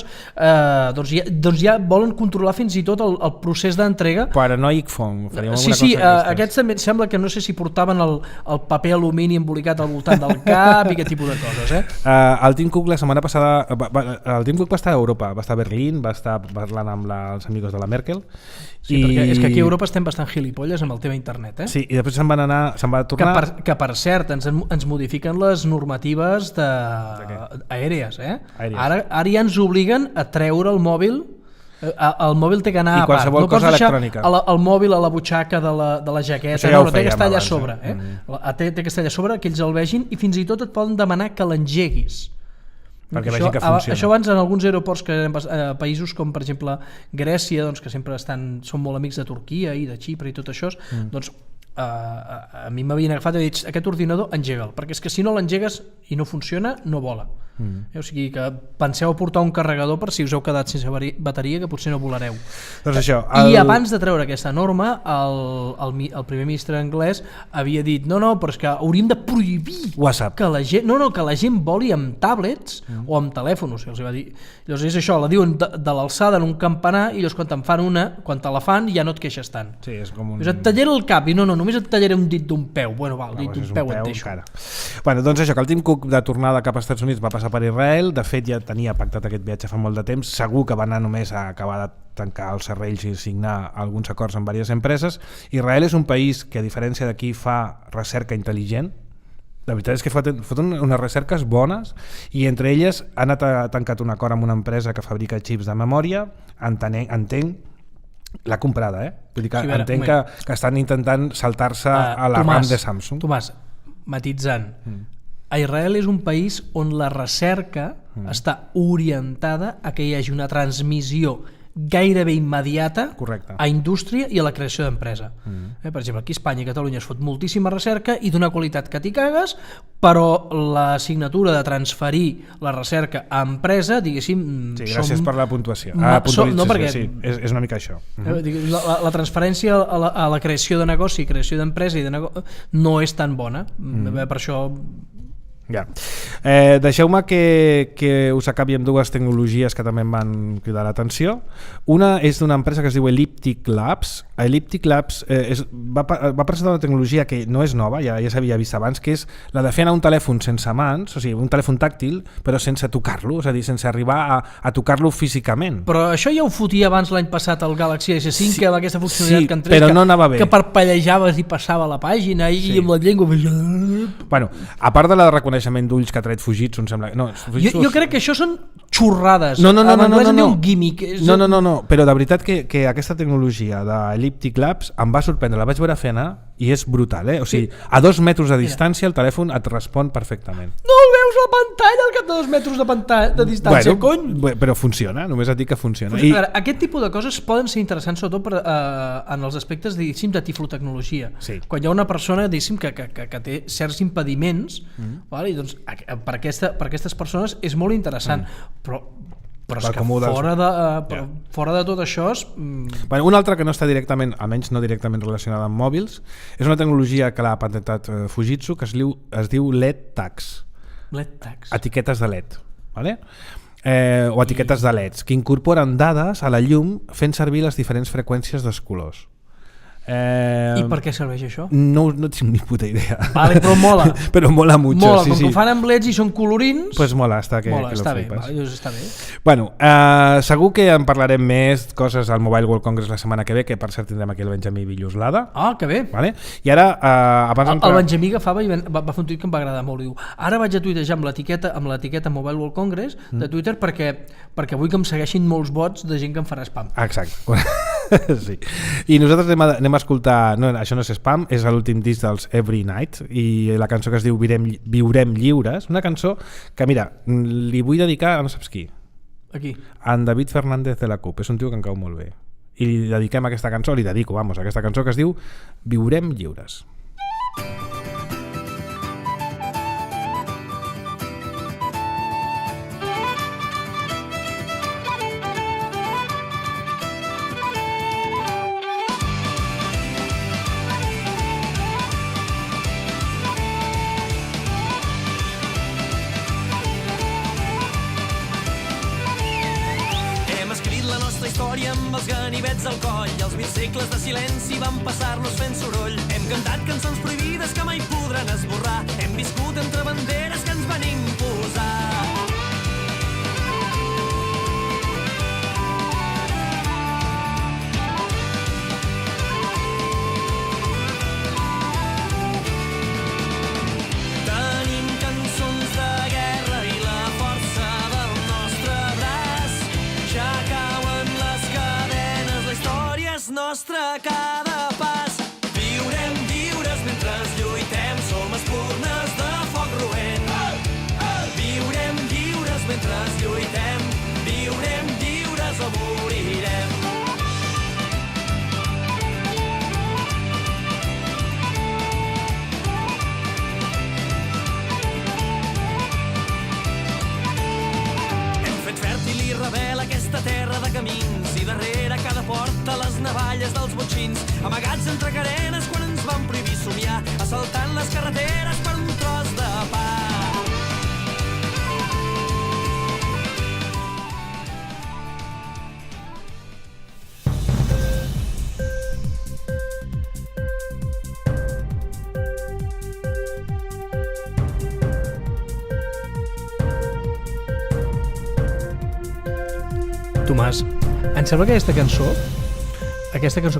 doncs ja volen controlar fins i tot el procés d'entrega. Paranoic phone, faríem alguna cosa d'aquestes. Aquests també sembla que no sé si portaven el paper alumini embolicat al voltant del cap i aquest tipus de coses. El Tim Cook la setmana passada, el Tim Cook va estar a Europa, va estar a Berlín, va estar parlant amb els amics de la Merkel. Sí, perquè és que aquí a Europa estem bastant gilipolles amb el tema internet. Sí, i després se'n va tornar... Que per cert, ens modifiquen les normatives aèries. Ara ja ens obliguen a treure el mòbil. El mòbil té que anar a part. I qualsevol cosa electrònica. El mòbil a la butxaca de la jaqueta, no té que estar allà a sobre. Té que estar allà a sobre, que ells el vegin, i fins i tot et poden demanar que l'engeguis. Perquè vegi que funciona. Això abans en alguns aeroports, països com per exemple Grècia, que sempre són molt amics de Turquia i de Xipre i tot això, doncs a mi m'havien agafat i dit, aquest ordinador engega'l, perquè és que si no l'engegues i no funciona, no vola. O sigui que penseu a portar un carregador per si us heu quedat sense bateria, que potser no volareu. Doncs això, I abans de treure aquesta norma, el primer ministre anglès havia dit no, però és que hauríem de prohibir WhatsApp. Que la gent voli amb tablets o amb telèfons. Els va dir. Llavors és això, la diuen de l'alçada en un campanar, i llavors quan te'n fan una, quan te la fan ja no et queixes tant. Sí, és com un... Et tallaré el cap i no, només et tallaré un dit d'un peu. Bueno, el dit d'un peu et deixo. Bueno, doncs això, que el Tim Cook de tornada cap als Estats Units va passar per Israel, de fet ja tenia pactat aquest viatge fa molt de temps, segur que va anar només a acabar de tancar els serrells i signar alguns acords amb diverses empreses. Israel és un país que, a diferència d'aquí, fa recerca intel·ligent. La veritat és que foten unes recerques bones, i entre elles ha tancat un acord amb una empresa que fabrica xips de memòria. Entenc l'ha comprada, vull dir que entenc que estan intentant saltar-se a la RAM de Samsung. Tomàs, matitzant, a Israel és un país on la recerca està orientada a que hi hagi una transmissió gairebé immediata a indústria i a la creació d'empresa. Per exemple, aquí a Espanya i Catalunya es fot moltíssima recerca i d'una qualitat que t'hi cagues, però l'assignatura de transferir la recerca a empresa, diguéssim... Sí, gràcies per la puntuació. Sí, és una mica això. La transferència a la creació de negoci, creació d'empresa i de negoci no és tan bona. Per això... Ja. Deixeu-me que us acabi amb dues tecnologies que també em van cridar l'atenció. Una és d'una empresa que es diu Elliptic Labs. Elliptic Labs va presentar una tecnologia que no és nova, ja s'havia vist abans, que és la de fer anar un telèfon sense mans, o sigui, un telèfon tàctil, però sense tocar-lo, és a dir, sense arribar a tocar-lo físicament. Però això ja ho fotia abans l'any passat el Galaxy S5, que amb aquesta funcionalitat que entrés, però no anava bé. Que parpellejaves i passava la pàgina i amb la llengua... Bueno, a part de la de reconeixement d'ulls que ha tret Fujitsu, em sembla... No, jo crec que això són xorrades. No, en anglès en diu gimmick. No, però de veritat que aquesta tecnologia d'Elliptic Labs em va sorprendre, la vaig veure fer anar i és brutal, O sigui, a 2 metres de distància el telèfon et respon perfectament. No el veus a la pantalla al cap de 2 metres de distància, cony? Però funciona, només et dic que funciona. Pues, aquest tipus de coses poden ser interessants sobretot en els aspectes, diguéssim, de tiflotecnologia. Sí. Quan hi ha una persona, diguéssim, que té certs impediments, i doncs per aquestes persones és molt interessant, però és que fora de tot això és... Una altra que no està directament, almenys no directament relacionada amb mòbils, és una tecnologia que l'ha patentat Fujitsu, que es diu LED tags. LED tags. Etiquetes de LED, vale? O etiquetes de LEDs, que incorporen dades a la llum fent servir les diferents freqüències dels colors. I per què serveix això? No tinc ni puta idea. Vale, però mola. Però mola mucho. Mola, com que ho fan amb leds i són colorins... Pues mola, està que està lo bé, flipes. Està bé. Bueno, segur que en parlarem més coses al Mobile World Congress la setmana que ve, que per cert tindrem aquí el Benjamí Villoslada. Ah, que bé. Vale? I ara, abans el Benjamí agafava i va fer un tuit que em va agradar molt. Diu, ara vaig a tuitejar amb l'etiqueta Mobile World Congress de Twitter perquè vull que em segueixin molts bots de gent que em farà spam. Exacte. Sí. I nosaltres anem a escoltar... No, això no és spam, és l'últim disc dels Every Night i la cançó que es diu Viurem lliures, una cançó que, mira, li vull dedicar a no saps qui. A qui? A en David Fernández de la CUP, és un tio que em cau molt bé. I li dediquem aquesta cançó, aquesta cançó que es diu Viurem lliures. Amb els ganivets al coll, els 1000 segles de silenci van passar-nos fent soroll. Hem cantat cançons prohibides que mai podran esborrar. Hem viscut entre banderes que ens van imposar. Tenim cançons de guerra i la força del nostre braç. Ja cauen les cadenes, la història és nostra a cada pas. Viurem lliures mentre lluitem, som espurnes de foc roent. Viurem lliures mentre lluitem, viurem lliures o morirem. Hem fet fèrtil i rebel aquesta terra de camins i darrere cada porta les navalles dels botxins, amagats entre carenes quan ens van prohibir somiar, assaltant les carreteres per un tros de pa. Tomàs, em sembla que aquesta cançó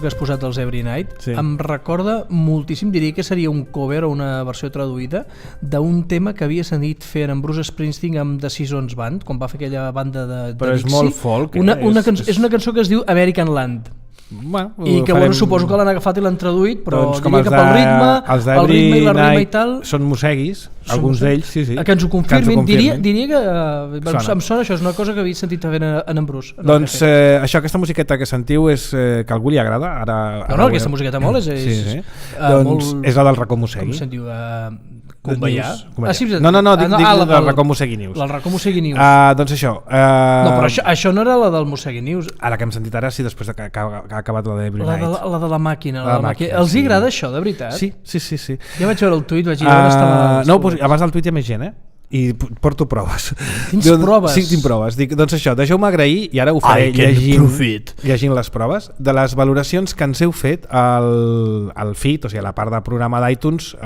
que has posat dels Every Night, sí, em recorda moltíssim, diria que seria un cover o una versió traduïda d'un tema que havia sentit fent en Bruce Springsteen amb The Seasons Band, quan va fer aquella banda de Però Dixie. És molt folk. És una cançó que es diu American Land. Bueno, i que suposo que l'han agafat i l'han traduït, però doncs diria que pel ritme, el ritme i la rima i tal són musseguis, alguns d'ells, sí. Que ens ho confirmin. Diria que em sona això, és una cosa que havia sentit fent en Bruce. Doncs aquesta musiqueta que sentiu és que a algú li agrada. No, aquesta musiqueta molt és... Sí. Doncs és la del Racó Mossegui. Com se'n diu? Conveiar? No, dic del Racó Mossegui News. El Racó Mossegui News. Doncs això. No, però això no era la del Mossegui News. Ara que hem sentit ara, sí, després que ha acabat la d'Every Night. La de la màquina. Els agrada això, de veritat? Sí. Ja vaig veure el tuit, vaig dir on estava... No, abans del tuit hi ha més gent, i porto proves. Tens proves? Sí, tinc proves. Dic, doncs això, deixeu-me agrair, i ara ho faré llegint les proves, de les valoracions que ens heu fet al feed, o sigui, a la part de programa d'iTunes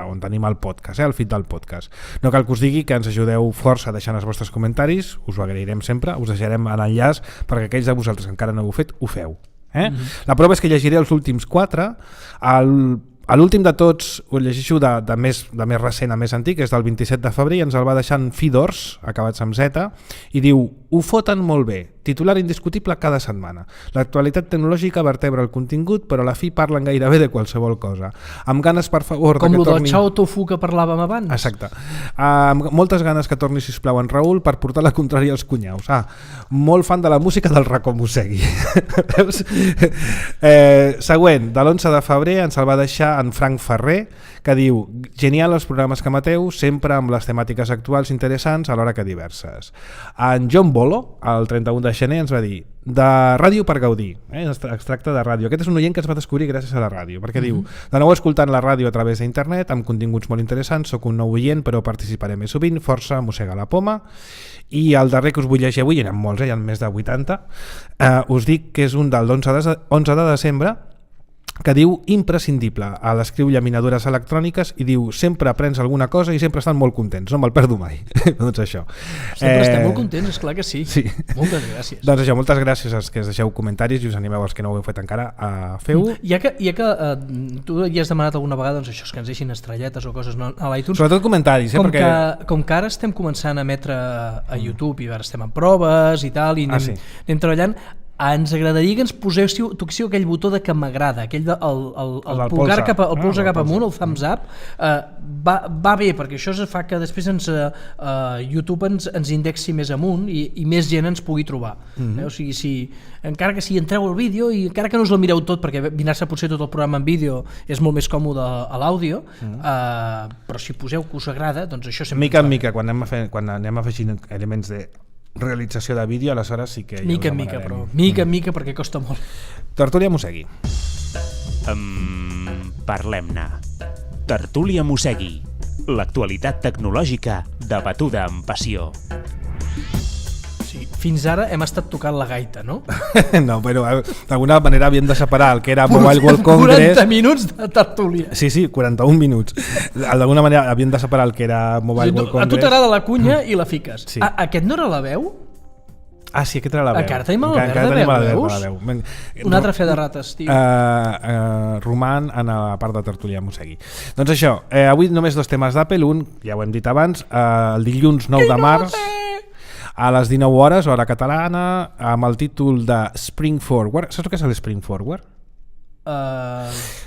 on tenim el podcast, el feed del podcast. No cal que us digui que ens ajudeu força deixant els vostres comentaris, us ho agrairem sempre, us deixarem l'enllaç perquè aquells de vosaltres que encara no ho heu fet, ho feu. La prova és que llegiré els últims 4. A l'últim de tots, ho llegeixo de més recent a més antic, és del 27 de febrer, ens el va deixar en Fidors, acabats amb Z, i diu: ho foten molt bé, titular indiscutible cada setmana. L'actualitat tecnològica vertebra el contingut, però a la fi parlen gairebé de qualsevol cosa. Amb ganes, per favor... Com el del Chao Tofu que parlàvem abans. Exacte. Amb moltes ganes que torni, sisplau, en Raül per portar la contrària als cunyaus. Molt fan de la música del Racó Mosegui. Següent, de l'11 de febrer ens el va deixar en Frank Ferrer, que diu: genial els programes que emeteu, sempre amb les temàtiques actuals interessants alhora que diverses. En John Bolo, el 31 de gener, ens va dir: de ràdio per gaudir, extracte de ràdio. Aquest és un oient que es va descobrir gràcies a la ràdio, perquè diu: de nou escoltant la ràdio a través d'internet, amb continguts molt interessants, soc un nou oient però participaré més sovint, força, mossega la poma. I el darrer que us vull llegir avui, hi ha molts, hi ha més de 80, us dic que és un del 11 de desembre, que diu: imprescindible, a l'escriu llaminadures electròniques, i diu: sempre aprens alguna cosa i sempre estan molt contents, no me'l perdo mai. Doncs això. Sempre estem molt contents, esclar que sí. Moltes gràcies. Doncs això, moltes gràcies als que es deixeu comentaris i us animeu als que no ho heu fet encara a fer-ho. Ja que tu ja has demanat alguna vegada això, que ens deixin estrelletes o coses a l'iTunes. Sobretot comentaris, com que ara estem començant a emetre a YouTube i ara estem en proves i tal, i anem treballant, ens agradaria que ens toquéssiu aquell botó de que m'agrada, aquell el pulgar cap amunt, el thumbs up, va bé, perquè això fa que després YouTube ens indexi més amunt i més gent ens pugui trobar. O sigui, encara que si entreu al vídeo i encara que no us el mireu tot, perquè mirar-se potser tot el programa en vídeo és molt més còmode a l'àudio, però si poseu que us agrada, doncs això sempre... Mica en mica, quan anem afegint elements de realització de vídeo, aleshores sí que mica en mica perquè costa molt. Tertúlia Mosegui. Parlem-ne. Tertúlia Mosegui, l'actualitat tecnològica debatuda amb passió. Fins ara hem estat tocant la gaita, no? No, però d'alguna manera havíem de separar el que era Mobile World Congress... 40 minuts de tertúlia. Sí, 41 minuts. D'alguna manera havíem de separar el que era Mobile World Congress... A tu t'agrada la cunya i la fiques. Sí. Aquest no era la veu? Sí, aquest era la veu. Encara tenim la veu. Un altre fe de rates, tio. Roman en la part de tertúlia Mosegui. Doncs això, avui només 2 temes d'Apple. Un, ja ho hem dit abans, el dilluns 9 de març... a les 19 hores, hora catalana, amb el títol de Spring Forward. Saps què és el Spring Forward?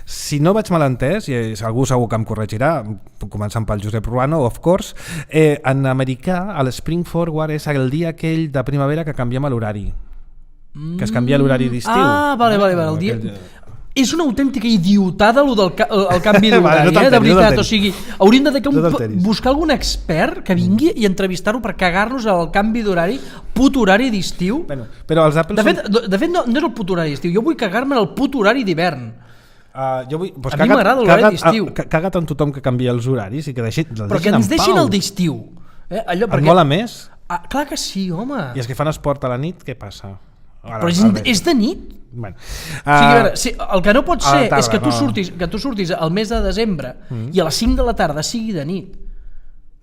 Si no vaig mal entès, i algú segur que em corregirà, començant pel Josep Ruano, of course, en americà el Spring Forward és el dia aquell de primavera que canviem l'horari, que es canvia l'horari d'estiu. Vale. El dia... És una autèntica idiotada el canvi d'horari, de veritat. O sigui, hauríem de buscar algun expert que vingui i entrevistar-ho per cagar-nos el canvi d'horari, put horari d'estiu. Però els Apple de fet no és el put horari d'estiu, jo vull cagar-me en el put horari d'hivern. A mi m'agrada l'horari d'estiu. Caga't en tothom que canvia els horaris i que deixin en pau. Però que ens deixin el d'estiu. Et mola més? Clar que sí, home. I els que fan esport a la nit, què passa? Però és de nit? Bueno, el que no pot ser és que tu surtis al mes de desembre i a les 5 de la tarda sigui de nit.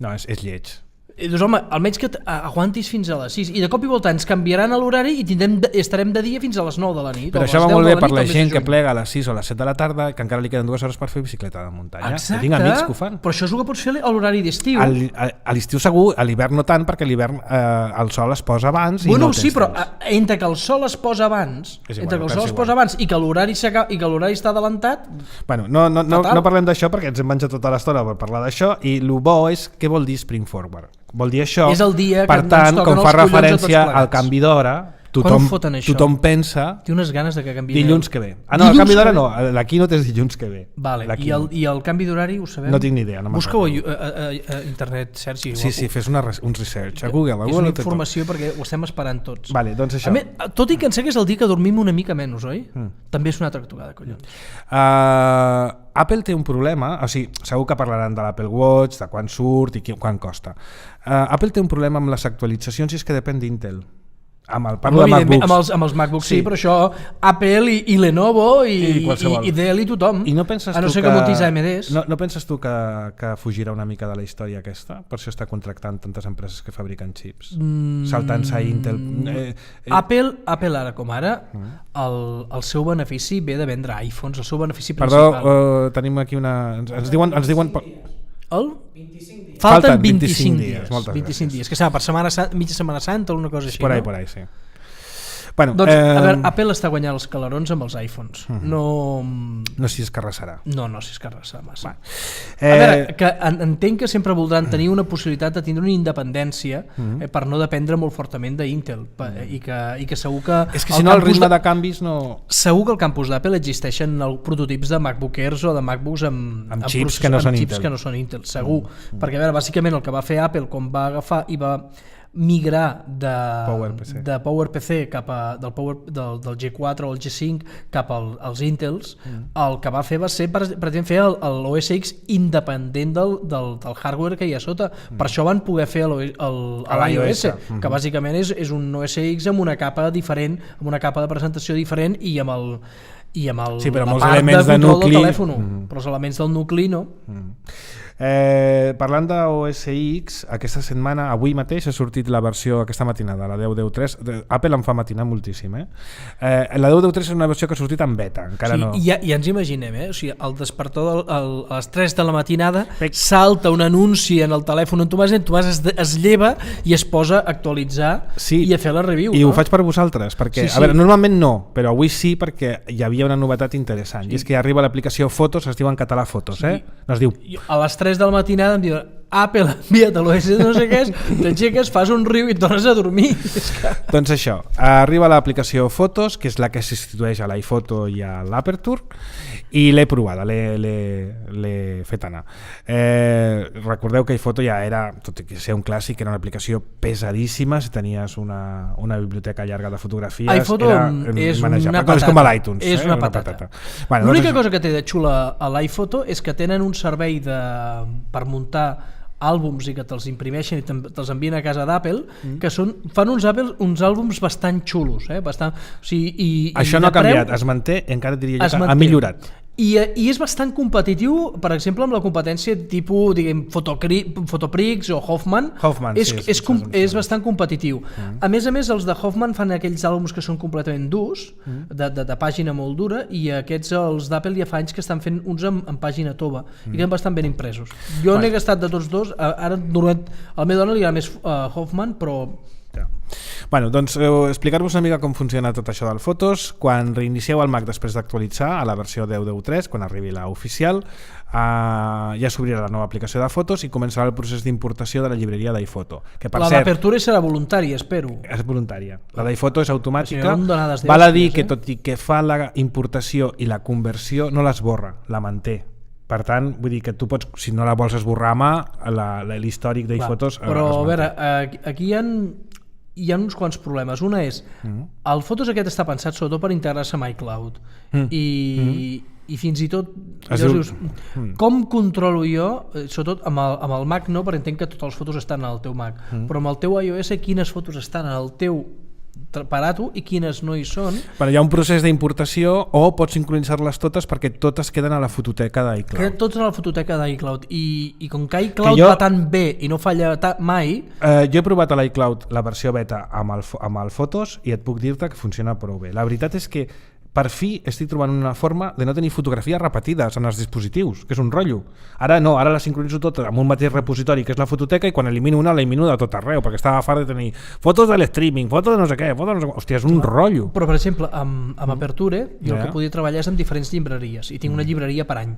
No, és lleig. Doncs home, almenys que aguantis fins a les 6 i de cop i volta ens canviaran l'horari i estarem de dia fins a les 9 de la nit. Però això va molt bé per la gent que plega a les 6 o a les 7 de la tarda, que encara li queden 2 hores per fer bicicleta de muntanya. Exacte, tinc amics que ho fan. Però això és el que pots fer a l'horari d'estiu. A l'estiu segur, a l'hivern no tant, perquè a l'hivern el sol es posa abans i no tens però entre que el sol es posa abans i que l'horari està adelantat... Bueno, no parlem d'això perquè ens hem menjat tota l'estona per parlar d'això, i el bo és què vol dir Spring Forward. Vol dir això, és el dia per tant, com fa referència al canvi d'hora, Quan ho foten això? Tothom pensa... Té unes ganes de que canvi... Dilluns que ve. El canvi d'hora no, la keynote és dilluns que ve. Vale. I el canvi d'horari ho sabem? No tinc ni idea. Busca-ho a internet, Sergi. Sí, fes un research a Google. És una informació perquè ho estem esperant tots. Vale, doncs això. Tot i que en sé que és el dia que dormim una mica menys, oi? També és una altra tocada, collons. Apple té un problema, o sigui, segur que parlaran de l'Apple Watch, de quan surt i quan costa. Apple té un problema amb les actualitzacions i és que depèn d'Intel. Parlo de MacBooks. Amb els MacBooks sí, però això Apple i Lenovo i Dell i tothom. I no penses a no ser que muntis AMDs. No penses tu que fugirà una mica de la història aquesta? Per això està contractant tantes empreses que fabriquen xips, saltant-se a Intel. Apple ara com ara, el seu benefici ve de vendre iPhones, el seu benefici principal. Perdó, tenim aquí una... Ens diuen... El? 25 dies. Falten 25 dies. 25 dies. Que per mitja Setmana Santa o una cosa així, por ahí, sí. Bueno, doncs, a veure, Apple està guanyant els calarons amb els iPhones. No s'hi escarrassarà. No s'hi escarrassarà massa. A veure, que entenc que sempre voldran tenir una possibilitat de tindre una independència per no dependre molt fortament d'Intel i que segur que... És que si no el ritme de canvis no... Segur que al campus d'Apple existeixen prototips de MacBook Airs o de MacBooks amb xips que no són Intel. Segur. Perquè, a veure, bàsicament el que va fer Apple quan va agafar i va migrar de PowerPC del G4 o el G5 cap als Intels, el que va fer va ser per exemple fer l'OS X independent del hardware que hi ha sota. Per això van poder fer l'iOS, que bàsicament és un OS X amb una capa diferent, amb una capa de presentació diferent i amb la part de control del telèfon, però els elements del nucli no. Parlant d'OS X, aquesta setmana, avui mateix ha sortit la versió aquesta matinada, la 10.10.3. Apple em fa matinar moltíssim. La 10.10.3 és una versió que ha sortit en beta, encara no. Ja ens imaginem, o sigui, al despertador a les 3 de la matinada salta un anunci en el telèfon on Tomàs es lleva i es posa a actualitzar i a fer la review. I ho faig per vosaltres, perquè a veure, normalment no, però avui sí, perquè hi havia una novetat interessant, i és que arriba l'aplicació Fotos, es diu en català Fotos, no es diu... A les 3 de la matinada em diuen Apple ha enviat a l'OS no sé què és, t'aixeques, fas un riu i et tornes a dormir. Doncs això, arriba l'aplicació Fotos, que és la que substitueix a l'iPhoto i a l'Aperture, i l'he provada, l'he fet anar. Recordeu que iPhoto ja era, tot i que ser un clàssic, era una aplicació pesadíssima, si tenies una biblioteca llarga de fotografies, iPhoto era manejable. És com a l'iTunes. És una patata. L'única cosa que té de xula a l'iPhoto és que tenen un servei per muntar àlbums i que te'ls imprimeixen i te'ls envien a casa d'Apple, que fan uns àlbums bastant xulos, això no ha canviat, es manté, encara diria jo que ha millorat. I és bastant competitiu, per exemple, amb la competència tipus, diguem, Fotoprix o Hoffman. És bastant competitiu. A més, els de Hoffman fan aquells àlbums que són completament durs, de pàgina molt dura, i aquests, els d'Apple, ja fa anys que estan fent uns amb pàgina tova, i queden bastant ben impresos. Jo n'he gastat de tots dos, ara a la meva dona li agrada més Hoffman, però... Bueno, doncs explicar-vos una mica com funciona tot això del Fotos. Quan reiniciem el Mac després d'actualitzar a la versió 10.10.3, quan arribi la oficial, ja s'obrirà la nova aplicació de Fotos i començarà el procés d'importació de la llibreria d'iPhoto. La d'apertura serà voluntària, espero. És voluntària. La d'iPhoto és automàtica. Val a dir que tot i que fa la importació i la conversió, no l'esborra, la manté. Per tant, vull dir que tu pots, si no la vols esborrar a mà, l'històric d'iPhotos... Però, a veure, aquí hi ha uns quants problemes. Una és, el Fotos aquest està pensat sobretot per integrar-se amb iCloud i fins i tot dius, com controlo jo, sobretot amb el Mac no, perquè entenc que totes les fotos estan al teu Mac, però amb el teu iOS quines fotos estan al teu aparato i quines no hi són. Però hi ha un procés d'importació o pots sincronitzar-les totes perquè totes queden a la fototeca d'iCloud. Queden totes a la fototeca d'iCloud i com que iCloud va tan bé i no falla mai... Jo he provat a l'iCloud la versió beta amb el Fotos i et puc dir-te que funciona prou bé. La veritat és que per fi estic trobant una forma de no tenir fotografies repetides en els dispositius, que és un rotllo. Ara no, ara la sincronitzo tota amb un mateix repositori, que és la fototeca, i quan elimino una, l'elimino de tot arreu, perquè estava fart de tenir fotos de l'streaming, fotos de no sé què, fotos de no sé què. Hòstia, és un rotllo. Però, per exemple, amb Aperture, jo el que podia treballar és amb diferents llibreries, i tinc una llibreria per any,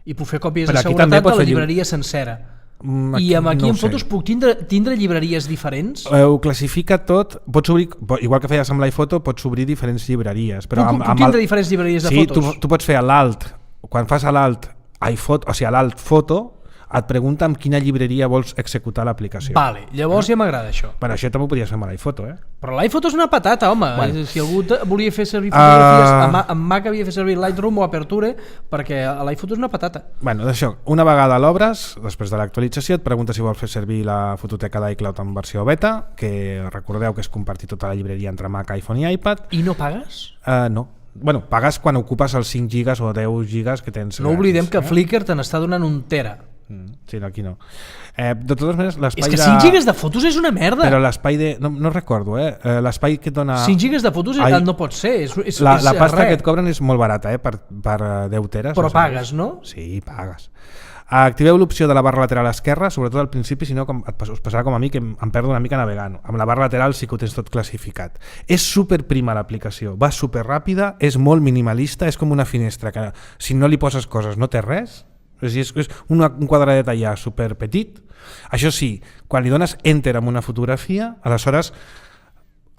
i puc fer còpies de seguretat de la llibreria sencera. I aquí en fotos puc tindre llibreries diferents? Ho classifica tot, pots obrir, igual que feies amb l'iPhoto, pots obrir diferents llibreries. Però puc tindre diferents llibreries de fotos? Sí, tu pots fer a l'alt, quan fas a l'alt iPhoto, o sigui a l'alt foto, et pregunta amb quina llibreria vols executar l'aplicació. Vale, llavors ja m'agrada això. Bueno, això també ho podies fer amb l'iPhoto, Però l'iPhoto és una patata, home. Bueno. Si algú volia fer servir fotografies, amb Mac havia de fer servir Lightroom o Aperture, perquè l'iPhoto és una patata. Bueno, d'això, una vegada l'obres, després de l'actualització, et pregunta si vols fer servir la fototeca d'iCloud en versió beta, que recordeu que és compartir tota la llibreria entre Mac, iPhone i iPad. I no pagues? No. Bueno, pagues quan ocupes els 5 gigas o 10 gigas que tens. No oblidem que Flickr te n'està donant 1 tera. Sí, no, aquí no. De totes maneres, l'espai és que 5 gigas de fotos és una merda. Però l'espai de... No recordo, l'espai que et dona... 5 gigas de fotos no pot ser. La pasta que et cobren és molt barata, per 10 teres. Però pagues, no? Sí, pagues. Activeu l'opció de la barra lateral esquerra, sobretot al principi, si no us passarà com a mi, que em perdo una mica navegant. Amb la barra lateral sí que ho tens tot classificat. És superprima l'aplicació, va superràpida, és molt minimalista, és com una finestra que si no li poses coses no té res. És un quadradet allà superpetit. Això sí, quan li dones enter amb una fotografia, aleshores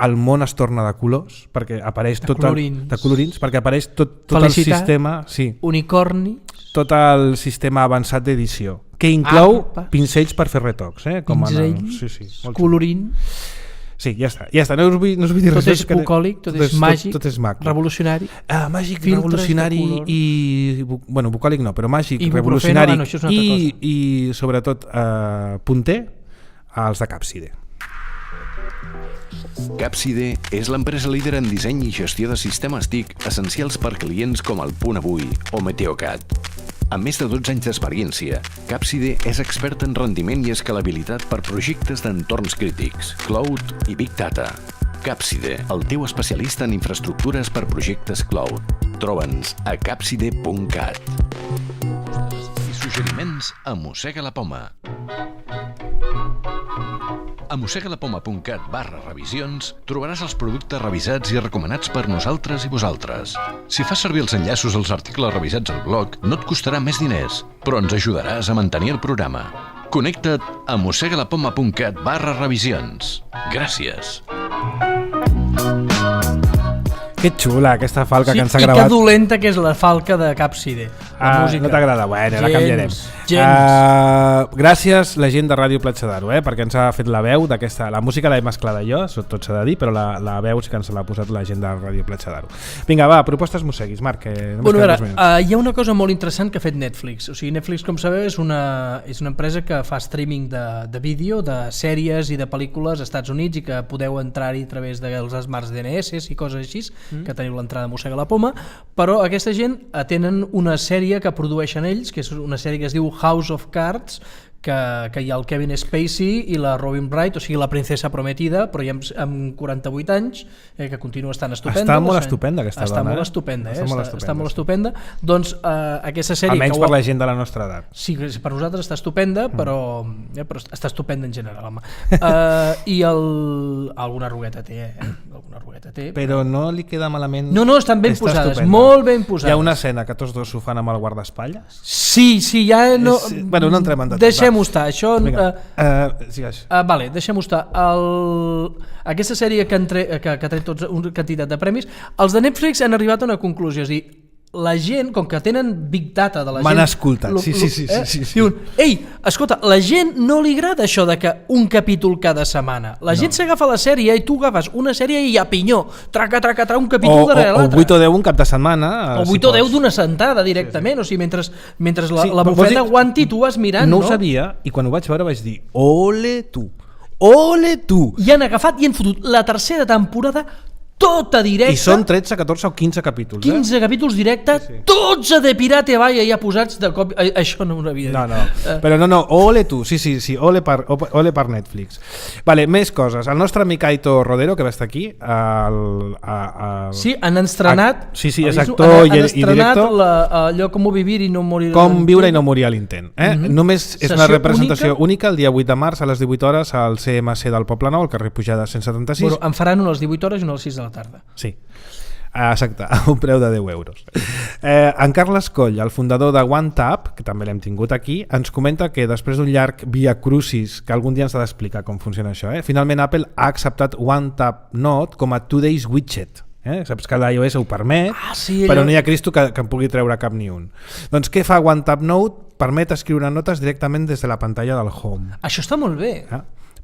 el món es torna de colors, perquè apareix de colorins, perquè apareix tot el sistema, unicorni, tot el sistema avançat d'edició, que inclou pincells per fer retocs, pinzells, colorins. Sí, ja està. No us vull dir tot res. Tot és bucòlic, tot és màgic, tot és maco. Revolucionari. Màgic, revolucionari i... Bueno, bucòlic no, però màgic, revolucionari i sobretot punter als de Capside. Capside és l'empresa líder en disseny i gestió de sistemes TIC essencials per clients com el Punt Avui o Meteocat. Amb més de 12 anys d'experiència, Capside és expert en rendiment i escalabilitat per projectes d'entorns crítics, cloud i big data. Capside, el teu especialista en infraestructures per projectes cloud. Troba'ns a capside.cat. I suggeriments a Mossega la Poma. A mossegalapoma.cat/revisions trobaràs els productes revisats i recomanats per nosaltres i vosaltres. Si fas servir els enllaços als articles revisats al blog, no et costarà més diners, però ens ajudaràs a mantenir el programa. Connecta't a mossegalapoma.cat/revisions. Gràcies. Que xula aquesta falca que ens ha gravat. I que dolenta que és la falca de Capside. No t'agrada? Bueno, la canviarem. Gràcies la gent de Ràdio Platja d'Aro, perquè ens ha fet la veu d'aquesta... La música l'he mesclada jo, tot s'ha de dir, però la veu sí que ens l'ha posat la gent de Ràdio Platja d'Aro. Vinga, va, propostes mosseguis, Marc. Hi ha una cosa molt interessant que ha fet Netflix. O sigui, Netflix, com sabeu, és una empresa que fa streaming de vídeo, de sèries i de pel·lícules als Estats Units i que podeu entrar-hi a través dels smarts DNS i coses així, que teniu l'entrada a Mossega la Poma, però aquesta gent tenen una sèrie que produeixen ells, que és una sèrie que es diu House of Cards, que hi ha el Kevin Spacey i la Robin Wright, o sigui la princesa prometida, però ja amb 48 anys, que continua estant estupenda. Està molt estupenda aquesta dona. Està molt estupenda. Doncs aquesta sèrie... Almenys per la gent de la nostra edat. Sí, per nosaltres està estupenda, però està estupenda en general, home. I alguna arrugueta té, Però no li queda malament... No, estan ben posades, molt ben posades. Hi ha una escena que tots dos s'ho fan amb el guardaespatlles? Sí, ja no... Bueno, no entrem en detalls. Deixem-ho estar, això... Vale, deixem-ho estar. Aquesta sèrie que ha tret tota una quantitat de premis, els de Netflix han arribat a una conclusió, és a dir, la gent, com que tenen big data de la gent... M'han escoltat, sí. Diuen, ei, escolta, la gent no li agrada això de que un capítol cada setmana. La gent s'agafa la sèrie i tu agafes una sèrie i a pinyó, traca, un capítol darrere l'altre. O 8 o 10 un cap de setmana. O 8 o 10 d'una sentada directament, o sigui, mentre la bufeta aguanti tu vas mirant, no? No ho sabia, i quan ho vaig veure vaig dir, ole tu! I han agafat i han fotut la tercera temporada tota directa. I són 13, 14 o 15 capítols. 15 capítols directe, tots de Pirate Bay ja posats de cop. Això no ho havia dit. Però no, ole tu, sí, ole per Netflix. Vale, més coses. El nostre amic Aito Rodero, que va estar aquí, sí, han estrenat. Sí, és actor i director. Han estrenat allò Com vivir i no morir. Com viure i no morir a l'intent. Només és una representació única el dia 8 de març a les 18 hores al CMC del Poble Nou, al carrer Pujada 176. En faran una a les 18 hores i una a les 6 de la tarda. Sí. Exacte, a un preu de 10 euros. En Carles Coll, el fundador de OneTap, que també l'hem tingut aquí, ens comenta que després d'un llarg via crucis, que algun dia ens ha d'explicar com funciona això, finalment Apple ha acceptat OneTap Note com a Today's Widget. Saps que l'iOS ho permet, però no hi ha Cristo que en pugui treure cap ni un. Doncs què fa OneTap Note? Permet escriure notes directament des de la pantalla del Home. Això està molt bé.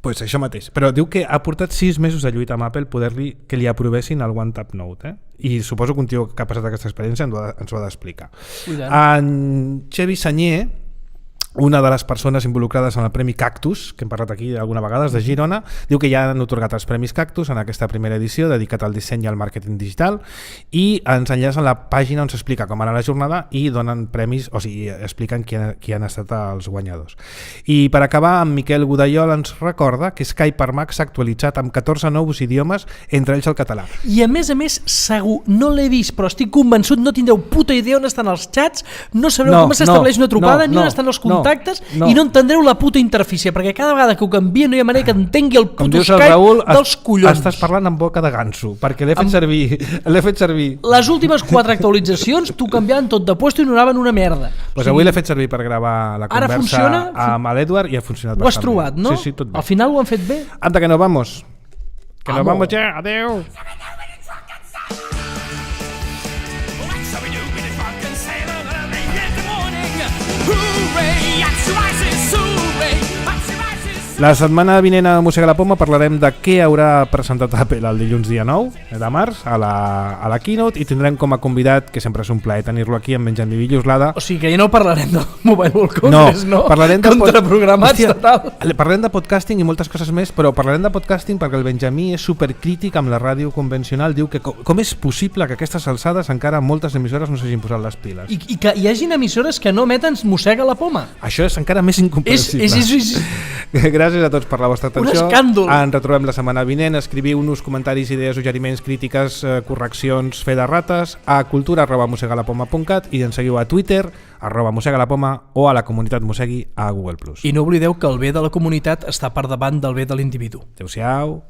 Pues això mateix, però diu que ha portat 6 mesos de lluita amb Apple que li aprovessin el OneTap Note, i suposo que un tio que ha passat aquesta experiència ens ho ha d'explicar. En Xevi Sanyer, una de les persones involucrades en el Premi Cactus, que hem parlat aquí alguna vegada, de Girona, diu que ja han otorgat els Premis Cactus en aquesta primera edició dedicat al disseny i al màrqueting digital, i ens enllacen la pàgina on s'explica com era la jornada i donen premis, o sigui, expliquen qui han estat els guanyadors. I per acabar, en Miquel Godallol ens recorda que Skype per Mac s'ha actualitzat amb 14 nous idiomes, entre ells el català. I a més, segur, no l'he vist, però estic convençut, no tindreu puta idea on estan els xats, no sabreu com s'estableix una trucada, ni on estan els contactes, i no entendreu la puta interfície, perquè cada vegada que ho canvia no hi ha manera que entengui el puto Skype Raül, dels collons. Estàs parlant amb boca de ganso, perquè l'he fet servir. Les últimes 4 actualitzacions t'ho canviaven tot de puesto i no anaven una merda. Pues avui l'he fet servir per gravar la conversa amb l'Edward i ha funcionat bastant bé. Ho has trobat, no? Sí, tot bé. Al final ho han fet bé? Anda, que nos vamos. Que nos vamos ja, adeu. La setmana vinent a Mossega la Poma parlarem de què haurà presentat Apple el dilluns dia 9 de març a la Keynote, i tindrem com a convidat, que sempre és un plaer tenir-lo aquí, en Benjamí Villoslada. O sigui que ja no parlarem del Mobile World Congress, no? Parlarem de contraprogramats total. Parlarem de podcasting i moltes coses més, però parlarem de podcasting perquè el Benjamí és supercrític amb la ràdio convencional. Diu que com és possible que a aquestes alçades encara moltes emissores no s'hagin posat les piles. I que hi hagin emissores que no emeten Mossega la Poma. Això és encara més incomprensible. Gràcies a tots per la vostra atenció. Un escàndol. Ens retrobem la setmana vinent. Escriviu-nos comentaris, idees, suggeriments, crítiques, correccions, fe de rates a cultura@mossegalapoma.cat i ens seguiu a Twitter @mossegalapoma o a la comunitat Mossegui a Google+. I no oblideu que el bé de la comunitat està per davant del bé de l'individu. Adéu-siau.